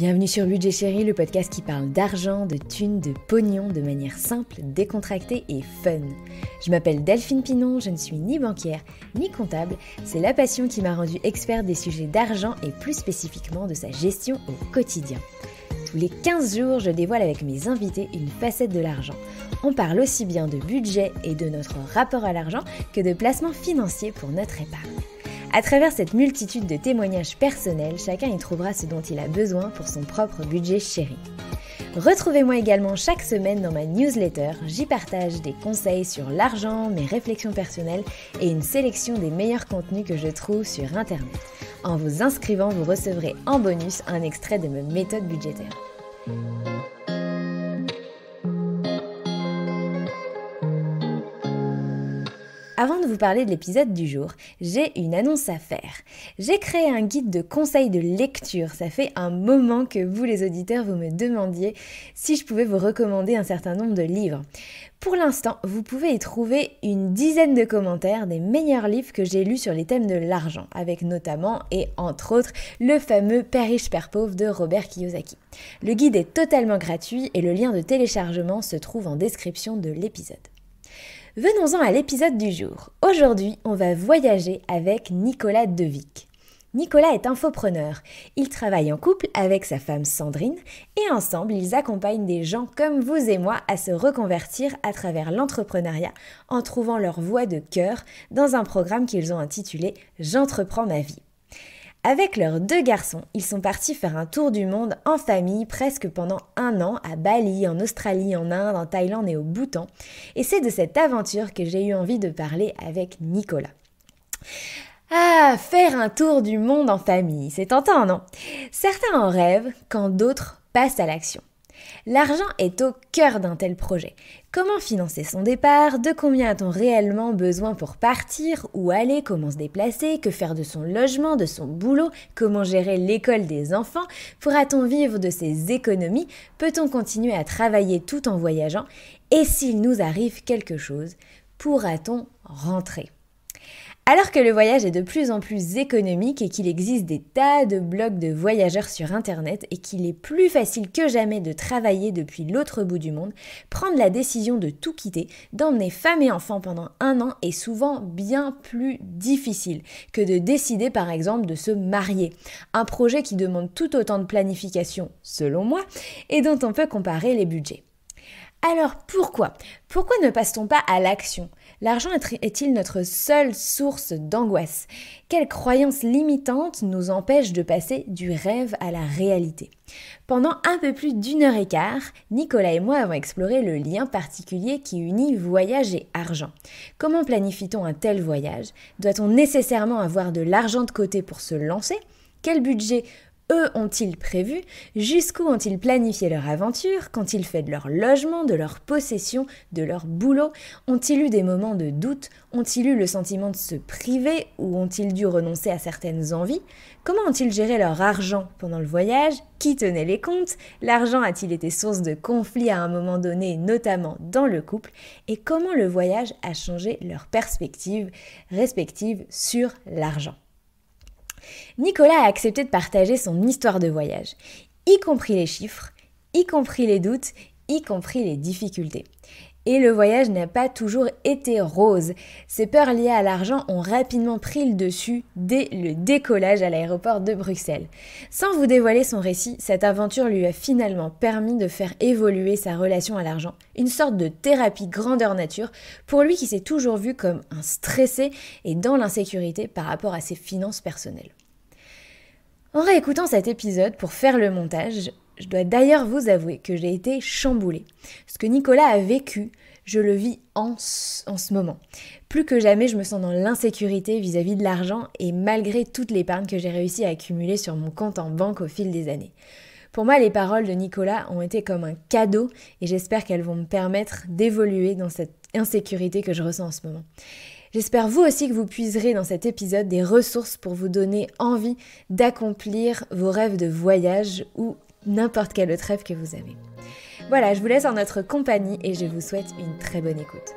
Bienvenue sur Budget Chéri, le podcast qui parle d'argent, de thunes, de pognon de manière simple, décontractée et fun. Je m'appelle Delphine Pinon, je ne suis ni banquière ni comptable, c'est la passion qui m'a rendue experte des sujets d'argent et plus spécifiquement de sa gestion au quotidien. Tous les 15 jours, je dévoile avec mes invités une facette de l'argent. On parle aussi bien de budget et de notre rapport à l'argent que de placements financiers pour notre épargne. À travers cette multitude de témoignages personnels, chacun y trouvera ce dont il a besoin pour son propre budget chéri. Retrouvez-moi également chaque semaine dans ma newsletter, j'y partage des conseils sur l'argent, mes réflexions personnelles et une sélection des meilleurs contenus que je trouve sur internet. En vous inscrivant, vous recevrez en bonus un extrait de ma méthode budgétaire. Avant de vous parler de l'épisode du jour, j'ai une annonce à faire. J'ai créé un guide de conseils de lecture. Ça fait un moment que vous, les auditeurs, vous me demandiez si je pouvais vous recommander un certain nombre de livres. Pour l'instant, vous pouvez y trouver une dizaine de commentaires des meilleurs livres que j'ai lus sur les thèmes de l'argent, avec notamment, et entre autres, le fameux Père riche, Père pauvre de Robert Kiyosaki. Le guide est totalement gratuit et le lien de téléchargement se trouve en description de l'épisode. Venons-en à l'épisode du jour. Aujourd'hui, on va voyager avec Nicolas Devic. Nicolas est infopreneur. Il travaille en couple avec sa femme Sandrine et ensemble, ils accompagnent des gens comme vous et moi à se reconvertir à travers l'entrepreneuriat en trouvant leur voie de cœur dans un programme qu'ils ont intitulé « J'entreprends ma vie ». Avec leurs 2 garçons, ils sont partis faire un tour du monde en famille presque pendant 1 an à Bali, en Australie, en Inde, en Thaïlande et au Bhoutan. Et c'est de cette aventure que j'ai eu envie de parler avec Nicolas. Ah, faire un tour du monde en famille, c'est tentant, non? Certains en rêvent quand d'autres passent à l'action. L'argent est au cœur d'un tel projet. Comment financer son départ? De combien a-t-on réellement besoin pour partir? Où aller? Comment se déplacer? Que faire de son logement, de son boulot? Comment gérer l'école des enfants? Pourra-t-on vivre de ses économies? Peut-on continuer à travailler tout en voyageant? Et s'il nous arrive quelque chose, pourra-t-on rentrer? Alors que le voyage est de plus en plus économique et qu'il existe des tas de blogs de voyageurs sur internet et qu'il est plus facile que jamais de travailler depuis l'autre bout du monde, prendre la décision de tout quitter, d'emmener femme et enfants pendant 1 an est souvent bien plus difficile que de décider par exemple de se marier. Un projet qui demande tout autant de planification, selon moi, et dont on peut comparer les budgets. Alors pourquoi ne passe-t-on pas à l'action? L'argent est-il notre seule source d'angoisse? Quelles croyances limitantes nous empêchent de passer du rêve à la réalité? Pendant un peu plus d'1h15, Nicolas et moi avons exploré le lien particulier qui unit voyage et argent. Comment planifie-t-on un tel voyage? Doit-on nécessairement avoir de l'argent de côté pour se lancer? Quel budget eux ont-ils prévu? Jusqu'où ont-ils planifié leur aventure? Qu'ont-ils fait de leur logement, de leur possession, de leur boulot? Ont-ils eu des moments de doute? Ont-ils eu le sentiment de se priver ou ont-ils dû renoncer à certaines envies? Comment ont-ils géré leur argent pendant le voyage? Qui tenait les comptes? L'argent a-t-il été source de conflits à un moment donné, notamment dans le couple? Et comment le voyage a changé leurs perspectives respectives sur l'argent? Nicolas a accepté de partager son histoire de voyage, y compris les chiffres, y compris les doutes, y compris les difficultés. Et le voyage n'a pas toujours été rose. Ces peurs liées à l'argent ont rapidement pris le dessus dès le décollage à l'aéroport de Bruxelles. Sans vous dévoiler son récit, cette aventure lui a finalement permis de faire évoluer sa relation à l'argent, une sorte de thérapie grandeur nature pour lui qui s'est toujours vu comme un stressé et dans l'insécurité par rapport à ses finances personnelles. En réécoutant cet épisode pour faire le montage, je dois d'ailleurs vous avouer que j'ai été chamboulée. Ce que Nicolas a vécu, je le vis en ce moment. Plus que jamais, je me sens dans l'insécurité vis-à-vis de l'argent et malgré toute l'épargne que j'ai réussi à accumuler sur mon compte en banque au fil des années. Pour moi, les paroles de Nicolas ont été comme un cadeau et j'espère qu'elles vont me permettre d'évoluer dans cette insécurité que je ressens en ce moment. J'espère vous aussi que vous puiserez dans cet épisode des ressources pour vous donner envie d'accomplir vos rêves de voyage ou n'importe quel autre rêve que vous avez. Voilà, je vous laisse en notre compagnie et je vous souhaite une très bonne écoute.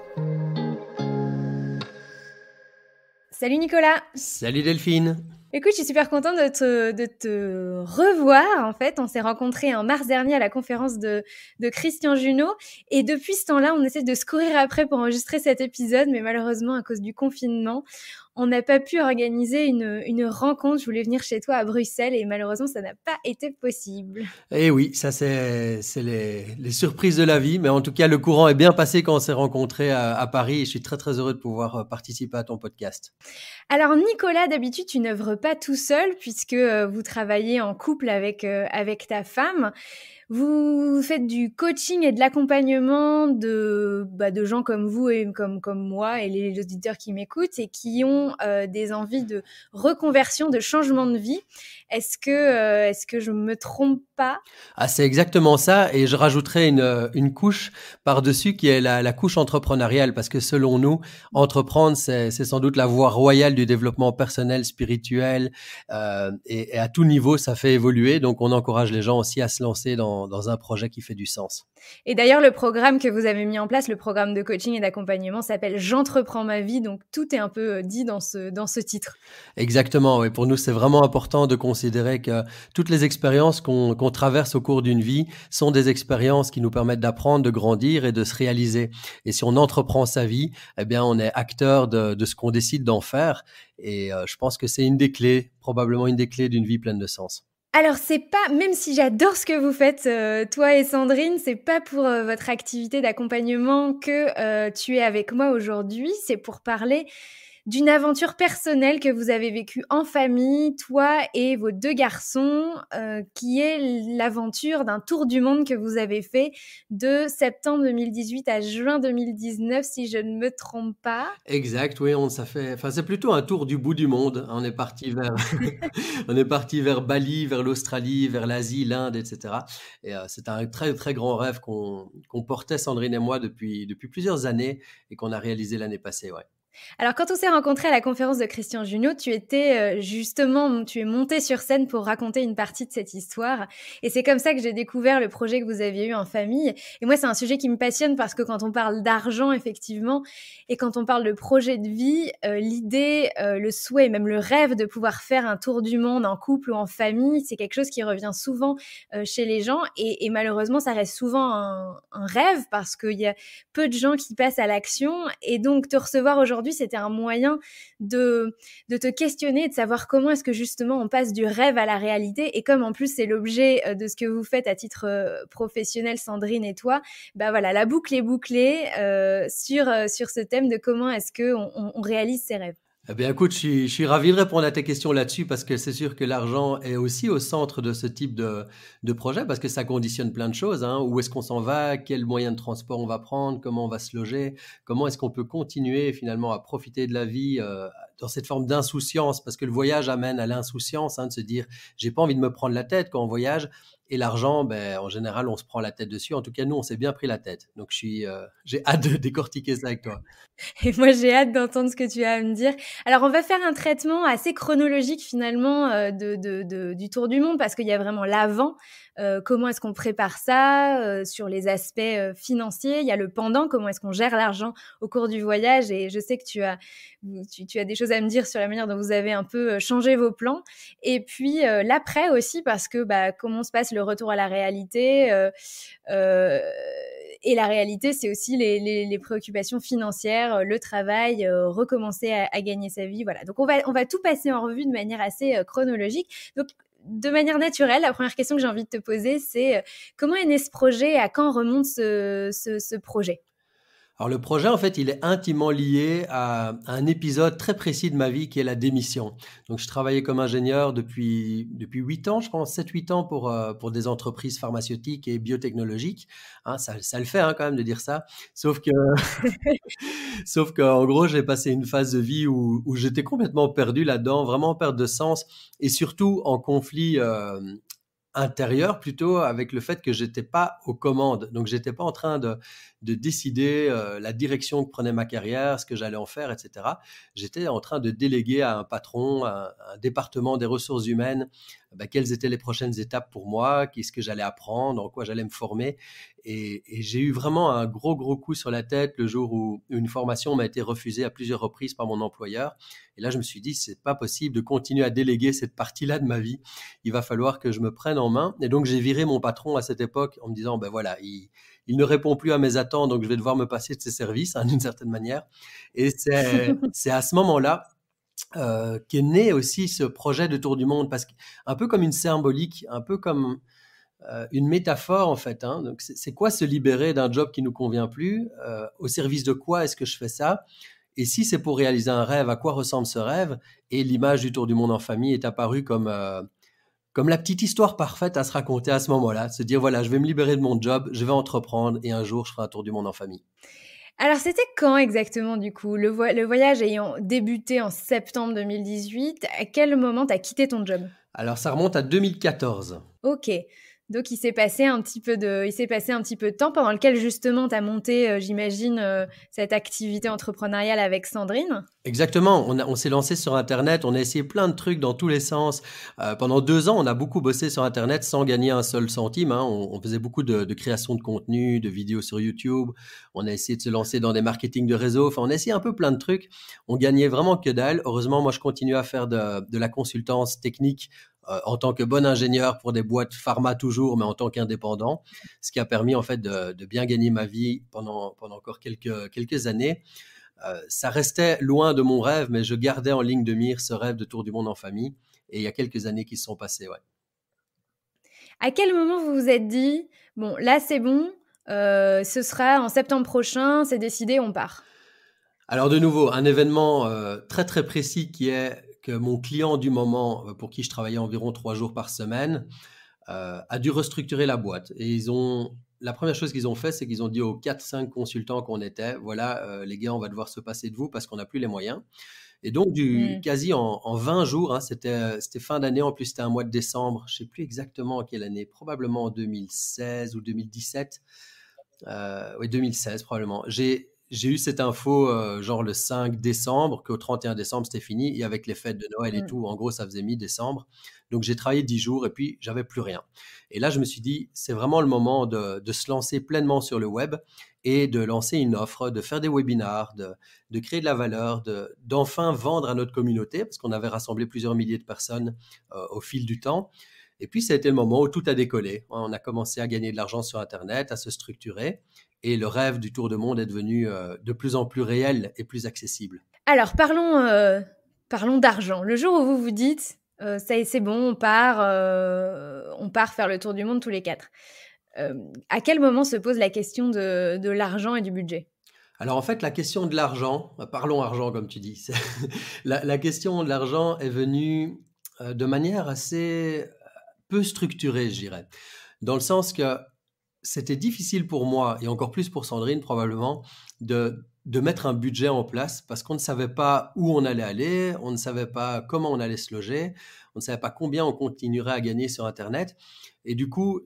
Salut Nicolas! Salut Delphine! Écoute, je suis super contente de te revoir. En fait, on s'est rencontrés en mars dernier à la conférence de Christian Junot. Et depuis ce temps-là, on essaie de se courir après pour enregistrer cet épisode. Mais malheureusement, à cause du confinement, on n'a pas pu organiser une rencontre. Je voulais venir chez toi à Bruxelles et malheureusement, ça n'a pas été possible. Et oui, ça c'est les surprises de la vie, mais en tout cas le courant est bien passé quand on s'est rencontrés à Paris et je suis très très heureux de pouvoir participer à ton podcast. Alors Nicolas, d'habitude, tu n'œuvres pas tout seul puisque vous travaillez en couple avec ta femme. Vous faites du coaching et de l'accompagnement de gens comme vous et comme moi et les auditeurs qui m'écoutent et qui ont des envies de reconversion, de changement de vie. Est-ce que je me trompe pas? Ah, c'est exactement ça et je rajouterais une couche par-dessus qui est la couche entrepreneuriale parce que selon nous, entreprendre, c'est sans doute la voie royale du développement personnel, spirituel et à tout niveau, ça fait évoluer. Donc, on encourage les gens aussi à se lancer dans un projet qui fait du sens. Et d'ailleurs, le programme que vous avez mis en place, le programme de coaching et d'accompagnement s'appelle J'entreprends ma vie. Donc, tout est un peu dit dans ce titre. Exactement, oui. Pour nous, c'est vraiment important de considérer que toutes les expériences qu'on traverse au cours d'une vie sont des expériences qui nous permettent d'apprendre, de grandir et de se réaliser. Et si on entreprend sa vie, eh bien, on est acteur de ce qu'on décide d'en faire. Et je pense que c'est une des clés, probablement une des clés d'une vie pleine de sens. Alors c'est pas, même si j'adore ce que vous faites, toi et Sandrine, c'est pas pour votre activité d'accompagnement que tu es avec moi aujourd'hui, c'est pour parler d'une aventure personnelle que vous avez vécue en famille, toi et vos 2 garçons, qui est l'aventure d'un tour du monde que vous avez fait de septembre 2018 à juin 2019, si je ne me trompe pas. Exact, oui, c'est plutôt un tour du bout du monde. On est parti vers, on est parti vers Bali, vers l'Australie, vers l'Asie, l'Inde, etc. Et c'est un très très grand rêve qu'on portait Sandrine et moi depuis plusieurs années et qu'on a réalisé l'année passée, ouais. Alors, quand on s'est rencontrés à la conférence de Christian Junot, tu étais justement, tu es monté sur scène pour raconter une partie de cette histoire. Et c'est comme ça que j'ai découvert le projet que vous aviez eu en famille. Et moi, c'est un sujet qui me passionne parce que quand on parle d'argent, effectivement, et quand on parle de projet de vie, l'idée, le souhait, même le rêve de pouvoir faire un tour du monde en couple ou en famille, c'est quelque chose qui revient souvent chez les gens. Et malheureusement, ça reste souvent un rêve parce qu'il y a peu de gens qui passent à l'action. Et donc, te recevoir aujourd'hui, c'était un moyen de te questionner et de savoir comment est-ce que justement on passe du rêve à la réalité. Et comme en plus c'est l'objet de ce que vous faites à titre professionnel, Sandrine et toi, bah voilà, la boucle est bouclée sur ce thème de comment est-ce qu'on réalise ses rêves. Eh bien, écoute, je suis ravi de répondre à tes questions là-dessus parce que c'est sûr que l'argent est aussi au centre de ce type de projet parce que ça conditionne plein de choses, hein. Où est-ce qu'on s'en va? Quel moyen de transport on va prendre? Comment on va se loger? Comment est-ce qu'on peut continuer finalement à profiter de la vie dans cette forme d'insouciance? Parce que le voyage amène à l'insouciance, hein, de se dire, j'ai pas envie de me prendre la tête quand on voyage. Et l'argent, ben, en général, on se prend la tête dessus. En tout cas, nous, on s'est bien pris la tête. Donc, j'ai hâte de décortiquer ça avec toi. Et moi, j'ai hâte d'entendre ce que tu as à me dire. Alors, on va faire un traitement assez chronologique finalement du tour du monde parce qu'il y a vraiment l'avant. Comment est-ce qu'on prépare ça sur les aspects financiers? Il y a le pendant, comment est-ce qu'on gère l'argent au cours du voyage? Et je sais que tu as des choses à me dire sur la manière dont vous avez un peu changé vos plans. Et puis l'après aussi parce que comment se passe le retour à la réalité et la réalité, c'est aussi les préoccupations financières, le travail, recommencer à gagner sa vie. Voilà. Donc, on va tout passer en revue de manière assez chronologique. Donc, de manière naturelle, la première question que j'ai envie de te poser, c'est comment est né ce projet et à quand remonte ce projet? Alors le projet, en fait, il est intimement lié à un épisode très précis de ma vie qui est la démission. Donc je travaillais comme ingénieur depuis 8 ans, je pense, 7-8 ans pour des entreprises pharmaceutiques et biotechnologiques. Hein, ça le fait hein, quand même de dire ça. Sauf que, sauf qu'en gros, j'ai passé une phase de vie où j'étais complètement perdu là-dedans, vraiment en perte de sens et surtout en conflit intérieur plutôt avec le fait que j'étais pas aux commandes. Donc, j'étais pas en train de décider la direction que prenait ma carrière, ce que j'allais en faire, etc. J'étais en train de déléguer à un patron, à un département des ressources humaines, quelles étaient les prochaines étapes pour moi, qu'est-ce que j'allais apprendre, en quoi j'allais me former. Et j'ai eu vraiment un gros coup sur la tête le jour où une formation m'a été refusée à plusieurs reprises par mon employeur. Et là, je me suis dit, c'est pas possible de continuer à déléguer cette partie-là de ma vie. Il va falloir que je me prenne en main. Et donc, j'ai viré mon patron à cette époque en me disant, ben voilà, il ne répond plus à mes attentes, donc je vais devoir me passer de ses services, hein, d'une certaine manière. Et c'est à ce moment-là qu'est né aussi ce projet de tour du monde, parce qu'un peu comme une symbolique, un peu comme une métaphore en fait. Hein. Donc c'est quoi se libérer d'un job qui nous convient plus? Au service de quoi est-ce que je fais ça? Et si c'est pour réaliser un rêve, à quoi ressemble ce rêve? Et l'image du tour du monde en famille est apparue comme la petite histoire parfaite à se raconter à ce moment-là. Se dire, voilà, je vais me libérer de mon job, je vais entreprendre et un jour, je ferai un tour du monde en famille. Alors, c'était quand exactement, du coup? Le voyage ayant débuté en septembre 2018, à quel moment tu as quitté ton job? Alors, ça remonte à 2014. OK. Donc il s'est passé un petit peu de temps pendant lequel justement tu as monté, j'imagine, cette activité entrepreneuriale avec Sandrine? Exactement, on s'est lancé sur Internet, on a essayé plein de trucs dans tous les sens. Pendant 2 ans, on a beaucoup bossé sur Internet sans gagner un seul centime, hein. On faisait beaucoup de création de contenu, de vidéos sur YouTube. On a essayé de se lancer dans des marketing de réseau. Enfin, on a essayé un peu plein de trucs. On gagnait vraiment que dalle. Heureusement, moi, je continue à faire de la consultance technique en tant que bon ingénieur pour des boîtes pharma toujours, mais en tant qu'indépendant. Ce qui a permis en fait de bien gagner ma vie pendant encore quelques années. Ça restait loin de mon rêve, mais je gardais en ligne de mire ce rêve de tour du monde en famille. Et il y a quelques années qui se sont passées, ouais. À quel moment vous vous êtes dit: «Bon, là, c'est bon, ce sera en septembre prochain, c'est décidé, on part»? Alors de nouveau, un événement très précis qui est que mon client du moment, pour qui je travaillais environ 3 jours par semaine, a dû restructurer la boîte. Et la première chose qu'ils ont fait, c'est qu'ils ont dit aux 4-5 consultants qu'on était, voilà, les gars, on va devoir se passer de vous parce qu'on n'a plus les moyens. Et donc, Mmh. quasi en 20 jours, hein, c'était fin d'année, en plus c'était un mois de décembre, je ne sais plus exactement en quelle année, probablement en 2016 ou 2017. Oui, 2016 probablement. J'ai eu cette info genre le 5 décembre, qu'au 31 décembre c'était fini, et avec les fêtes de Noël et Mmh. tout, en gros ça faisait mi-décembre. Donc j'ai travaillé 10 jours et puis j'avais plus rien. Et là je me suis dit, c'est vraiment le moment de se lancer pleinement sur le web et de lancer une offre, de faire des webinars, de créer de la valeur, d'enfin vendre à notre communauté, parce qu'on avait rassemblé plusieurs milliers de personnes au fil du temps. Et puis, ça a été le moment où tout a décollé. On a commencé à gagner de l'argent sur Internet, à se structurer. Et le rêve du tour du monde est devenu de plus en plus réel et plus accessible. Alors parlons d'argent. Le jour où vous vous dites: «Ça y est, c'est bon, on part faire le tour du monde tous les 4». À quel moment se pose la question de l'argent et du budget? Alors en fait, la question de l'argent, parlons argent comme tu dis, la question de l'argent est venue de manière assez peu structurée, je dirais. Dans le sens que c'était difficile pour moi, et encore plus pour Sandrine probablement, de mettre un budget en place parce qu'on ne savait pas où on allait aller, on ne savait pas comment on allait se loger, on ne savait pas combien on continuerait à gagner sur Internet. Et du coup,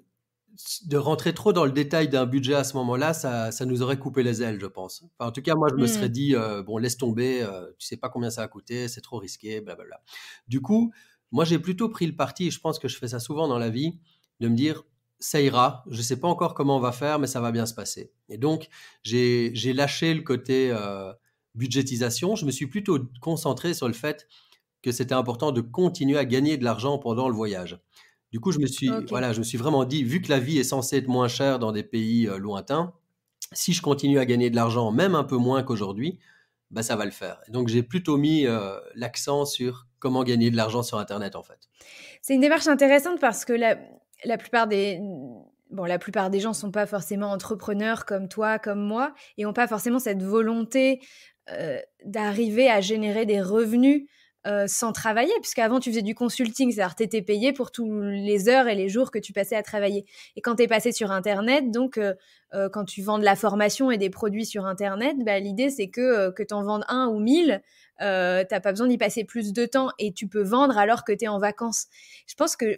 de rentrer trop dans le détail d'un budget à ce moment-là, ça nous aurait coupé les ailes, je pense. Enfin, en tout cas, moi, je me serais Mmh. dit, bon, laisse tomber, tu sais pas combien ça va coûter, c'est trop risqué, blablabla. Du coup, moi, j'ai plutôt pris le parti, et je pense que je fais ça souvent dans la vie, de me dire, ça ira, je sais pas encore comment on va faire, mais ça va bien se passer. Et donc, j'ai lâché le côté budgétisation, je me suis plutôt concentré sur le fait que c'était important de continuer à gagner de l'argent pendant le voyage. Du coup, OK. je me suis vraiment dit, vu que la vie est censée être moins chère dans des pays lointains, si je continue à gagner de l'argent, même un peu moins qu'aujourd'hui, bah, ça va le faire. Et donc, j'ai plutôt mis l'accent sur comment gagner de l'argent sur Internet, en fait. C'est une démarche intéressante parce que la plupart des la plupart des gens sont pas forcément entrepreneurs comme toi, comme moi et ont pas forcément cette volonté, d'arriver à générer des revenus, sans travailler. Puisqu'avant tu faisais du consulting, c'est-à-dire tu étais payé pour tous les heures et les jours que tu passais à travailler et quand tu es passé sur internet donc, quand tu vends de la formation et des produits sur Internet, bah, l'idée, c'est que tu en vendes 1 ou 1000, t'as pas besoin d'y passer plus de temps et tu peux vendre alors que tu es en vacances. Je pense que,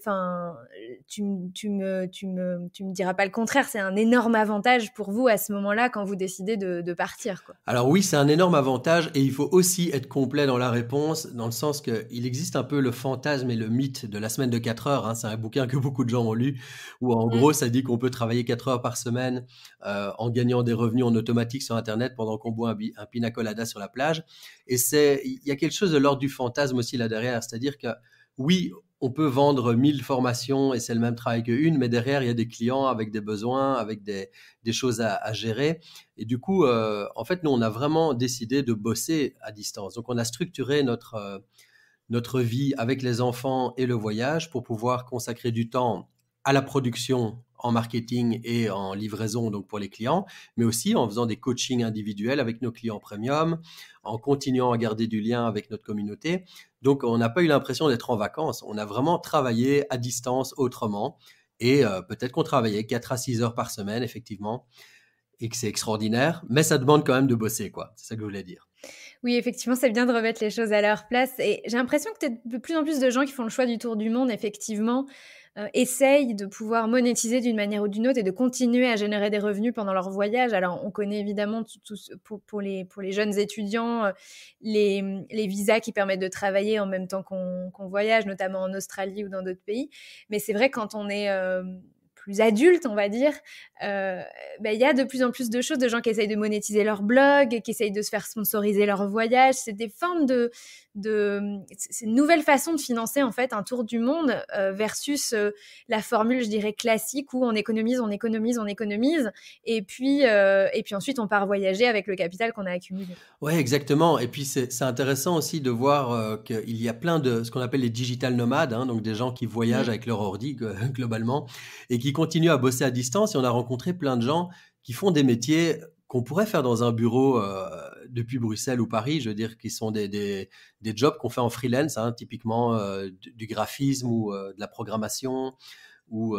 tu me diras pas le contraire, c'est un énorme avantage pour vous à ce moment-là quand vous décidez de partir, quoi. Alors oui, c'est un énorme avantage et il faut aussi être complet dans la réponse, dans le sens qu'il existe un peu le fantasme et le mythe de la semaine de 4 heures, hein. C'est un bouquin que beaucoup de gens ont lu, où en gros, ça dit qu'on peut travailler 4 heures par semaine en gagnant des revenus en automatique sur Internet pendant qu'on boit un pina colada sur la plage. Et il y a quelque chose de l'ordre du fantasme aussi là derrière, c'est-à-dire que oui, on peut vendre 1000 formations et c'est le même travail qu'une, mais derrière, il y a des clients avec des besoins, avec des choses à gérer. Et du coup, en fait, nous, on a vraiment décidé de bosser à distance. Donc, on a structuré notre vie avec les enfants et le voyage pour pouvoir consacrer du temps à la production en marketing et en livraison donc pour les clients, mais aussi en faisant des coachings individuels avec nos clients premium, en continuant à garder du lien avec notre communauté. Donc, on n'a pas eu l'impression d'être en vacances. On a vraiment travaillé à distance autrement et peut-être qu'on travaillait 4 à 6 heures par semaine, effectivement, et que c'est extraordinaire, mais ça demande quand même de bosser, quoi. C'est ça que je voulais dire. Oui, effectivement, c'est bien de remettre les choses à leur place. Et j'ai l'impression que peut-être de plus en plus de gens qui font le choix du tour du monde, effectivement, essayent de pouvoir monétiser d'une manière ou d'une autre et de continuer à générer des revenus pendant leur voyage. Alors, on connaît évidemment pour les jeunes étudiants les visas qui permettent de travailler en même temps qu'on voyage, notamment en Australie ou dans d'autres pays. Mais c'est vrai, quand on est plus adulte, on va dire, il y a de plus en plus de choses, de gens qui essayent de monétiser leur blog, qui essayent de se faire sponsoriser leur voyage. C'est des formes c'est une nouvelle façon de financer en fait un tour du monde versus la formule, je dirais, classique où on économise, et puis ensuite on part voyager avec le capital qu'on a accumulé. Ouais, exactement. Et puis c'est intéressant aussi de voir qu'il y a plein de ce qu'on appelle les digital nomades, hein, donc des gens qui voyagent avec leur ordi globalement et qui continuent à bosser à distance. Et on a rencontré plein de gens qui font des métiers qu'on pourrait faire dans un bureau depuis Bruxelles ou Paris. Je veux dire, qui sont des jobs qu'on fait en freelance, hein, typiquement du graphisme ou de la programmation ou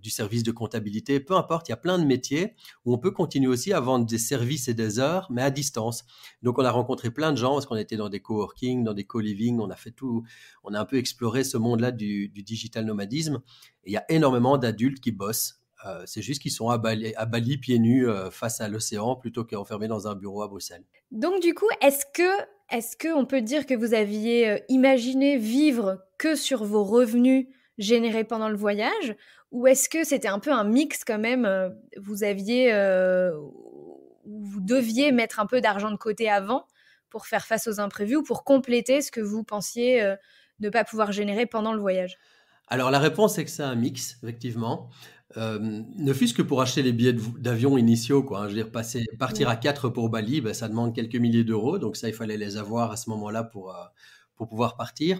du service de comptabilité, peu importe, il y a plein de métiers où on peut continuer aussi à vendre des services et des heures, mais à distance. Donc, on a rencontré plein de gens parce qu'on était dans des coworking, dans des co-living, on a fait tout, on a un peu exploré ce monde-là du digital nomadisme. Et il y a énormément d'adultes qui bossent. C'est juste qu'ils sont à Bali pieds nus face à l'océan plutôt qu'enfermés dans un bureau à Bruxelles. Donc, du coup, est-ce que on peut dire que vous aviez imaginé vivre que sur vos revenus générés pendant le voyage, ou est-ce que c'était un peu un mix quand même, où vous deviez mettre un peu d'argent de côté avant pour faire face aux imprévus ou pour compléter ce que vous pensiez ne pas pouvoir générer pendant le voyage? Alors la réponse est que c'est un mix, effectivement. Ne fût-ce que pour acheter les billets d'avion initiaux, quoi, hein. Je veux dire, partir à 4 pour Bali, ben, ça demande quelques milliers d'euros. Donc ça, il fallait les avoir à ce moment-là pour pouvoir partir.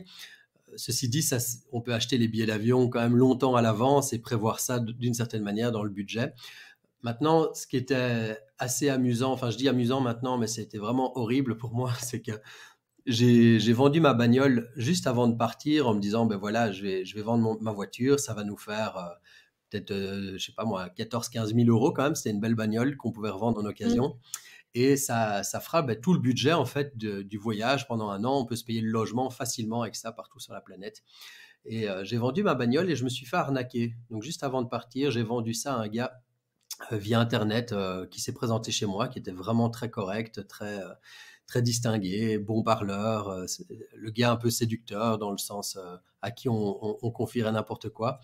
Ceci dit, on peut acheter les billets d'avion quand même longtemps à l'avance et prévoir ça d'une certaine manière dans le budget. Maintenant, ce qui était assez amusant, enfin je dis amusant maintenant, mais c'était vraiment horrible pour moi, c'est que j'ai vendu ma bagnole juste avant de partir en me disant, ben voilà, je vais vendre ma voiture, ça va nous faire peut-être, je sais pas moi, 14-15 000 euros quand même. C'était une belle bagnole qu'on pouvait revendre en occasion. Et ça fera tout le budget en fait du voyage pendant un an. On peut se payer le logement facilement avec ça partout sur la planète. Et j'ai vendu ma bagnole et je me suis fait arnaquer. Donc juste avant de partir, j'ai vendu ça à un gars via Internet qui s'est présenté chez moi, qui était vraiment très correct, très distingué, bon parleur, le gars un peu séducteur dans le sens à qui on confierait n'importe quoi.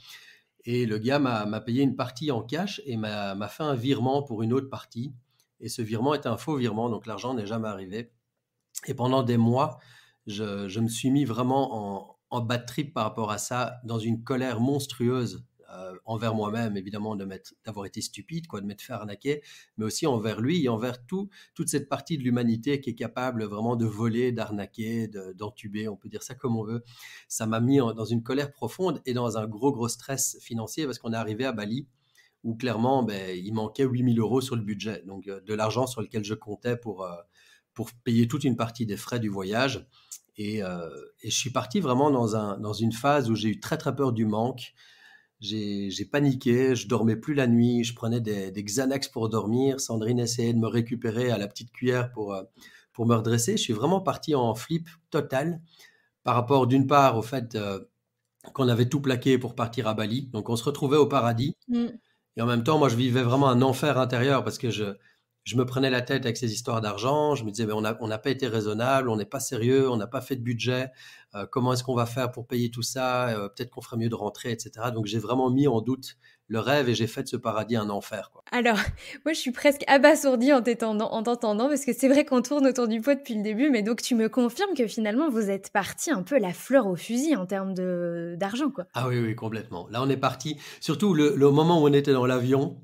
Et le gars m'a payé une partie en cash et m'a fait un virement pour une autre partie. Et ce virement était un faux virement, donc l'argent n'est jamais arrivé. Et pendant des mois, je me suis mis vraiment en bad trip par rapport à ça, dans une colère monstrueuse envers moi-même, évidemment, d'avoir été stupide, quoi, de m'être fait arnaquer, mais aussi envers lui et envers toute cette partie de l'humanité qui est capable vraiment de voler, d'arnaquer, d'entuber, on peut dire ça comme on veut. Ça m'a mis dans une colère profonde et dans un gros stress financier parce qu'on est arrivé à Bali où clairement, il manquait 8 000 euros sur le budget, donc de l'argent sur lequel je comptais pour payer toute une partie des frais du voyage. Et je suis parti vraiment dans une phase où j'ai eu très peur du manque. j'ai paniqué, je dormais plus la nuit, je prenais des Xanax pour dormir. Sandrine essayait de me récupérer à la petite cuillère pour me redresser. Je suis vraiment parti en flip total par rapport d'une part au fait qu'on avait tout plaqué pour partir à Bali. Donc on se retrouvait au paradis. Mm. Et en même temps, moi, je vivais vraiment un enfer intérieur parce que je me prenais la tête avec ces histoires d'argent. Je me disais, ben, on n'a pas été raisonnable, on n'est pas sérieux, on n'a pas fait de budget. Comment est-ce qu'on va faire pour payer tout ça? Peut-être qu'on ferait mieux de rentrer, etc. Donc, j'ai vraiment mis en doute le rêve et j'ai fait de ce paradis un enfer, quoi. Alors, moi, je suis presque abasourdie en t'entendant, parce que c'est vrai qu'on tourne autour du pot depuis le début, mais donc tu me confirmes que finalement, vous êtes parti un peu la fleur au fusil en termes d'argent, quoi. Ah oui, oui, complètement. Là, on est parti. Surtout le moment où on était dans l'avion,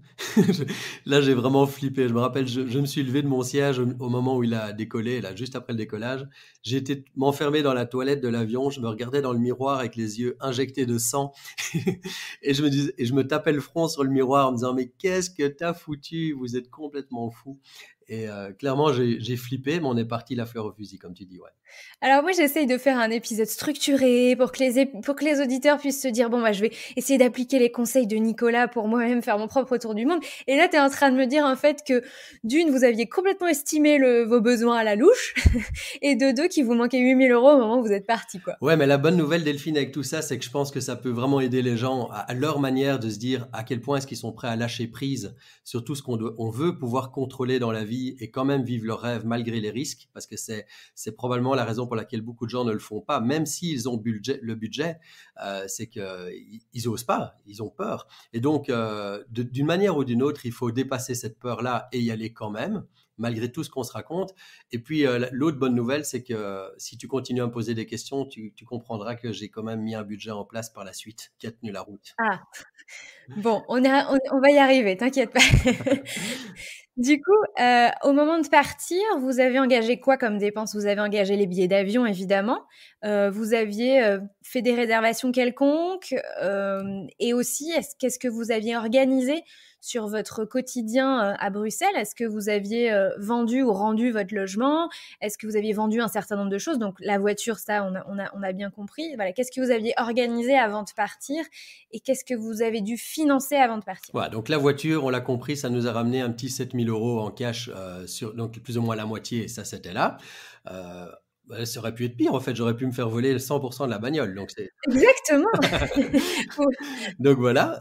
là, j'ai vraiment flippé. Je me rappelle, je me suis levé de mon siège au moment où il a décollé, là, juste après le décollage. J'ai été m'enfermer dans la toilette de l'avion. Je me regardais dans le miroir avec les yeux injectés de sang. Et je me tapais le front sur le miroir en me disant, mais qu'est-ce que t'as foutu? Vous êtes complètement fou. Et clairement, j'ai flippé, mais on est parti la fleur au fusil, comme tu dis, ouais. Alors moi, j'essaye de faire un épisode structuré pour que les auditeurs puissent se dire, bon, bah, je vais essayer d'appliquer les conseils de Nicolas pour moi-même faire mon propre tour du monde. Et là, tu es en train de me dire, en fait, que d'une, vous aviez complètement estimé vos besoins à la louche, et de deux, qu'il vous manquait 8 000 € au moment où vous êtes parti, quoi. Ouais, mais la bonne nouvelle, Delphine, avec tout ça, c'est que je pense que ça peut vraiment aider les gens à leur manière de se dire à quel point est-ce qu'ils sont prêts à lâcher prise sur tout ce on veut pouvoir contrôler dans la vie et quand même vivre leur rêve malgré les risques, parce que c'est probablement la raison pour laquelle beaucoup de gens ne le font pas, même s'ils ont le budget, c'est qu'ils osent pas, ils ont peur. Et donc, d'une manière ou d'une autre, il faut dépasser cette peur-là et y aller quand même, malgré tout ce qu'on se raconte. Et puis, l'autre bonne nouvelle, c'est que si tu continues à me poser des questions, tu comprendras que j'ai quand même mis un budget en place par la suite qui a tenu la route. Ah, bon, on va y arriver, t'inquiète pas. Du coup, au moment de partir, vous avez engagé quoi comme dépenses? Vous avez engagé les billets d'avion, évidemment. Vous aviez fait des réservations quelconques, et aussi, qu'est-ce que vous aviez organisé sur votre quotidien à Bruxelles? Est-ce que vous aviez vendu ou rendu votre logement? Est-ce que vous aviez vendu un certain nombre de choses? Donc la voiture, ça, on a bien compris. Voilà, qu'est-ce que vous aviez organisé avant de partir et qu'est-ce que vous avez dû financer avant de partir? Voilà, donc la voiture, on l'a compris, ça nous a ramené un petit 7 000 € en cash, donc plus ou moins la moitié, et ça c'était là. Ça aurait pu être pire, en fait, j'aurais pu me faire voler 100% de la bagnole. Exactement. Donc voilà.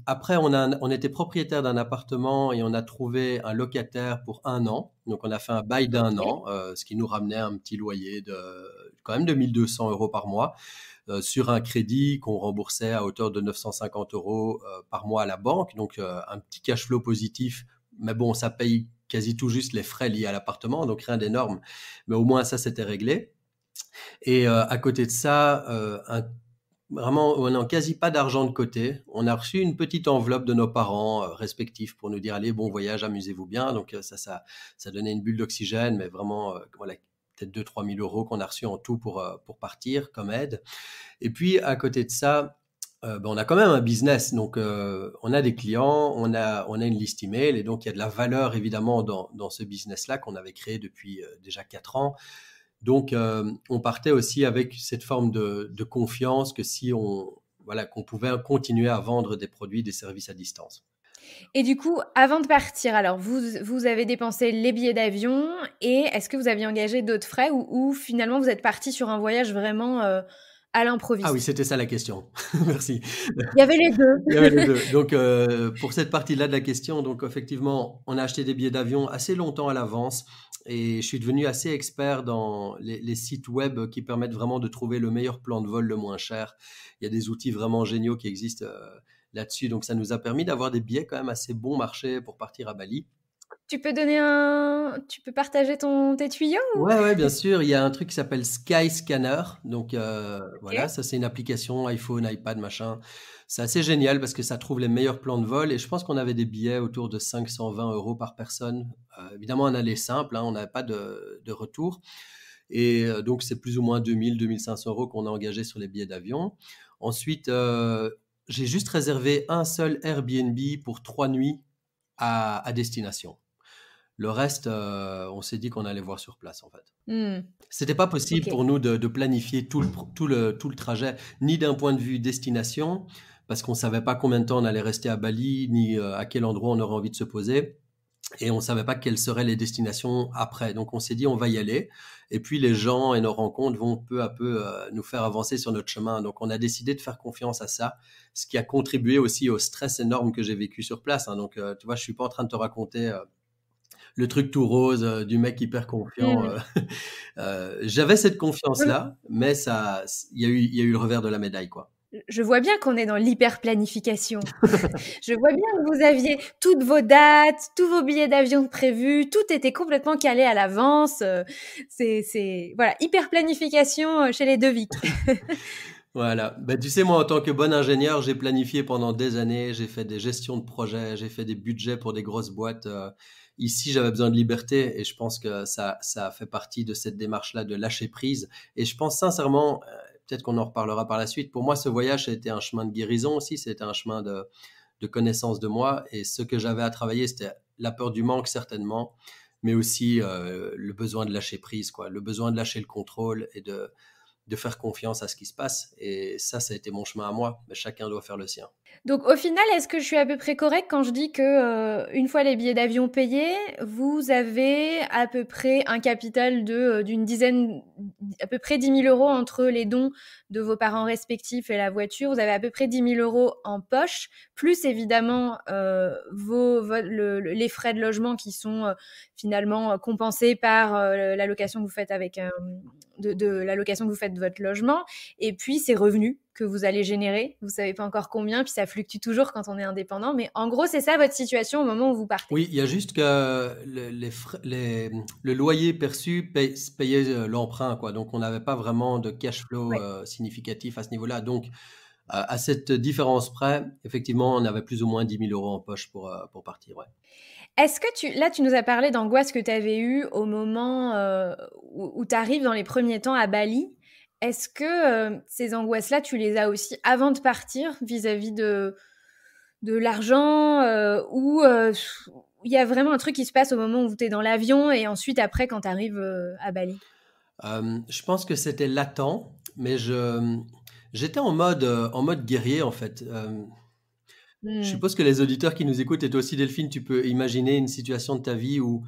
Après, on était propriétaire d'un appartement et on a trouvé un locataire pour 1 an. Donc on a fait un bail d'1 an, ce qui nous ramenait un petit loyer de quand même de 1 200 € par mois. Sur un crédit qu'on remboursait à hauteur de 950 € par mois à la banque. Donc, un petit cash flow positif. Mais bon, ça paye quasi tout juste les frais liés à l'appartement, donc rien d'énorme. Mais au moins, ça, c'était réglé. Et à côté de ça, vraiment, on n'a quasi pas d'argent de côté. On a reçu une petite enveloppe de nos parents respectifs pour nous dire, allez, bon voyage, amusez-vous bien. Donc, ça donnait une bulle d'oxygène, mais vraiment, voilà, peut-être 2 000 à 3 000 € qu'on a reçu en tout pour partir comme aide. Et puis, à côté de ça, on a quand même un business. Donc, on a des clients, on a une liste email. Et donc, il y a de la valeur, évidemment, dans ce business-là qu'on avait créé depuis déjà 4 ans. Donc, on partait aussi avec cette forme de confiance que qu'on pouvait continuer à vendre des produits, des services à distance. Et du coup, avant de partir, alors vous avez dépensé les billets d'avion et est-ce que vous aviez engagé d'autres frais ou finalement vous êtes parti sur un voyage vraiment à l'improviste? Ah oui, c'était ça la question. Merci. Il y avait les deux. Il y avait les deux. Donc, pour cette partie-là de la question, donc effectivement, on a acheté des billets d'avion assez longtemps à l'avance et je suis devenu assez expert dans les sites web qui permettent vraiment de trouver le meilleur plan de vol le moins cher. Il y a des outils vraiment géniaux qui existent là-dessus. Donc, ça nous a permis d'avoir des billets quand même assez bon marché pour partir à Bali. Tu peux partager tes tuyaux ou... Ouais, bien sûr. Il y a un truc qui s'appelle Skyscanner. Donc, voilà, Ok. ça, c'est une application iPhone, iPad, machin. C'est assez génial parce que ça trouve les meilleurs plans de vol. Et je pense qu'on avait des billets autour de 520 € par personne. Évidemment, un aller simple, hein, on n'avait pas de retour. Et donc, c'est plus ou moins 2 500 € qu'on a engagé sur les billets d'avion. Ensuite, j'ai juste réservé un seul Airbnb pour 3 nuits à destination. Le reste, on s'est dit qu'on allait voir sur place, en fait. C'était pas possible Ok. pour nous de planifier tout le trajet, ni d'un point de vue destination, parce qu'on ne savait pas combien de temps on allait rester à Bali, ni à quel endroit on aurait envie de se poser. Et on ne savait pas quelles seraient les destinations après. Donc on s'est dit, on va y aller. Et puis les gens et nos rencontres vont peu à peu nous faire avancer sur notre chemin. Donc on a décidé de faire confiance à ça, ce qui a contribué aussi au stress énorme que j'ai vécu sur place, hein. Donc tu vois, je suis pas en train de te raconter le truc tout rose du mec hyper confiant. Mmh. J'avais cette Ouais, confiance-là, mais ça, il y a eu le revers de la médaille, quoi. je vois bien qu'on est dans l'hyper-planification. Je vois bien que vous aviez toutes vos dates, tous vos billets d'avion prévus, tout était complètement calé à l'avance. C'est voilà, hyper-planification chez les Devic. Voilà. Ben, tu sais, moi, en tant que bon ingénieur, j'ai planifié pendant des années, j'ai fait des gestions de projets, j'ai fait des budgets pour des grosses boîtes. Ici, j'avais besoin de liberté et je pense que ça fait partie de cette démarche-là de lâcher prise. Et je pense sincèrement, peut-être qu'on en reparlera par la suite, pour moi, ce voyage, a été un chemin de guérison aussi, c'était un chemin de connaissance de moi. Et ce que j'avais à travailler, c'était la peur du manque, certainement, mais aussi le besoin de lâcher prise, quoi, le besoin de lâcher le contrôle et de faire confiance à ce qui se passe. Et ça a été mon chemin à moi, mais chacun doit faire le sien. Donc au final, est-ce que je suis à peu près correcte quand je dis que une fois les billets d'avion payés, vous avez à peu près un capital d'une dizaine, à peu près 10 000 € entre les dons de vos parents respectifs et la voiture. Vous avez à peu près 10 000 € en poche, plus évidemment les frais de logement qui sont finalement compensés par l'allocation que vous faites de l'allocation que vous faites de votre logement, et puis ces revenus que vous allez générer. Vous savez pas encore combien, puis ça fluctue toujours quand on est indépendant. Mais en gros, c'est ça votre situation au moment où vous partez. Oui, il y a juste que le loyer perçu payait l'emprunt, quoi. Donc, on n'avait pas vraiment de cash flow Ouais. significatif à ce niveau-là. Donc, à cette différence près, effectivement, on avait plus ou moins 10 000 € en poche pour partir, ouais. Est-ce que tu nous as parlé d'angoisse que tu avais eue au moment où tu arrives dans les premiers temps à Bali. Est-ce que ces angoisses-là, tu les as aussi avant de partir vis-à-vis de l'argent ou il y a vraiment un truc qui se passe au moment où tu es dans l'avion et ensuite après quand tu arrives à Bali? Je pense que c'était latent, mais j'étais en mode guerrier, en fait. Je Mmh. suppose que les auditeurs qui nous écoutent et toi aussi, Delphine, tu peux imaginer une situation de ta vie où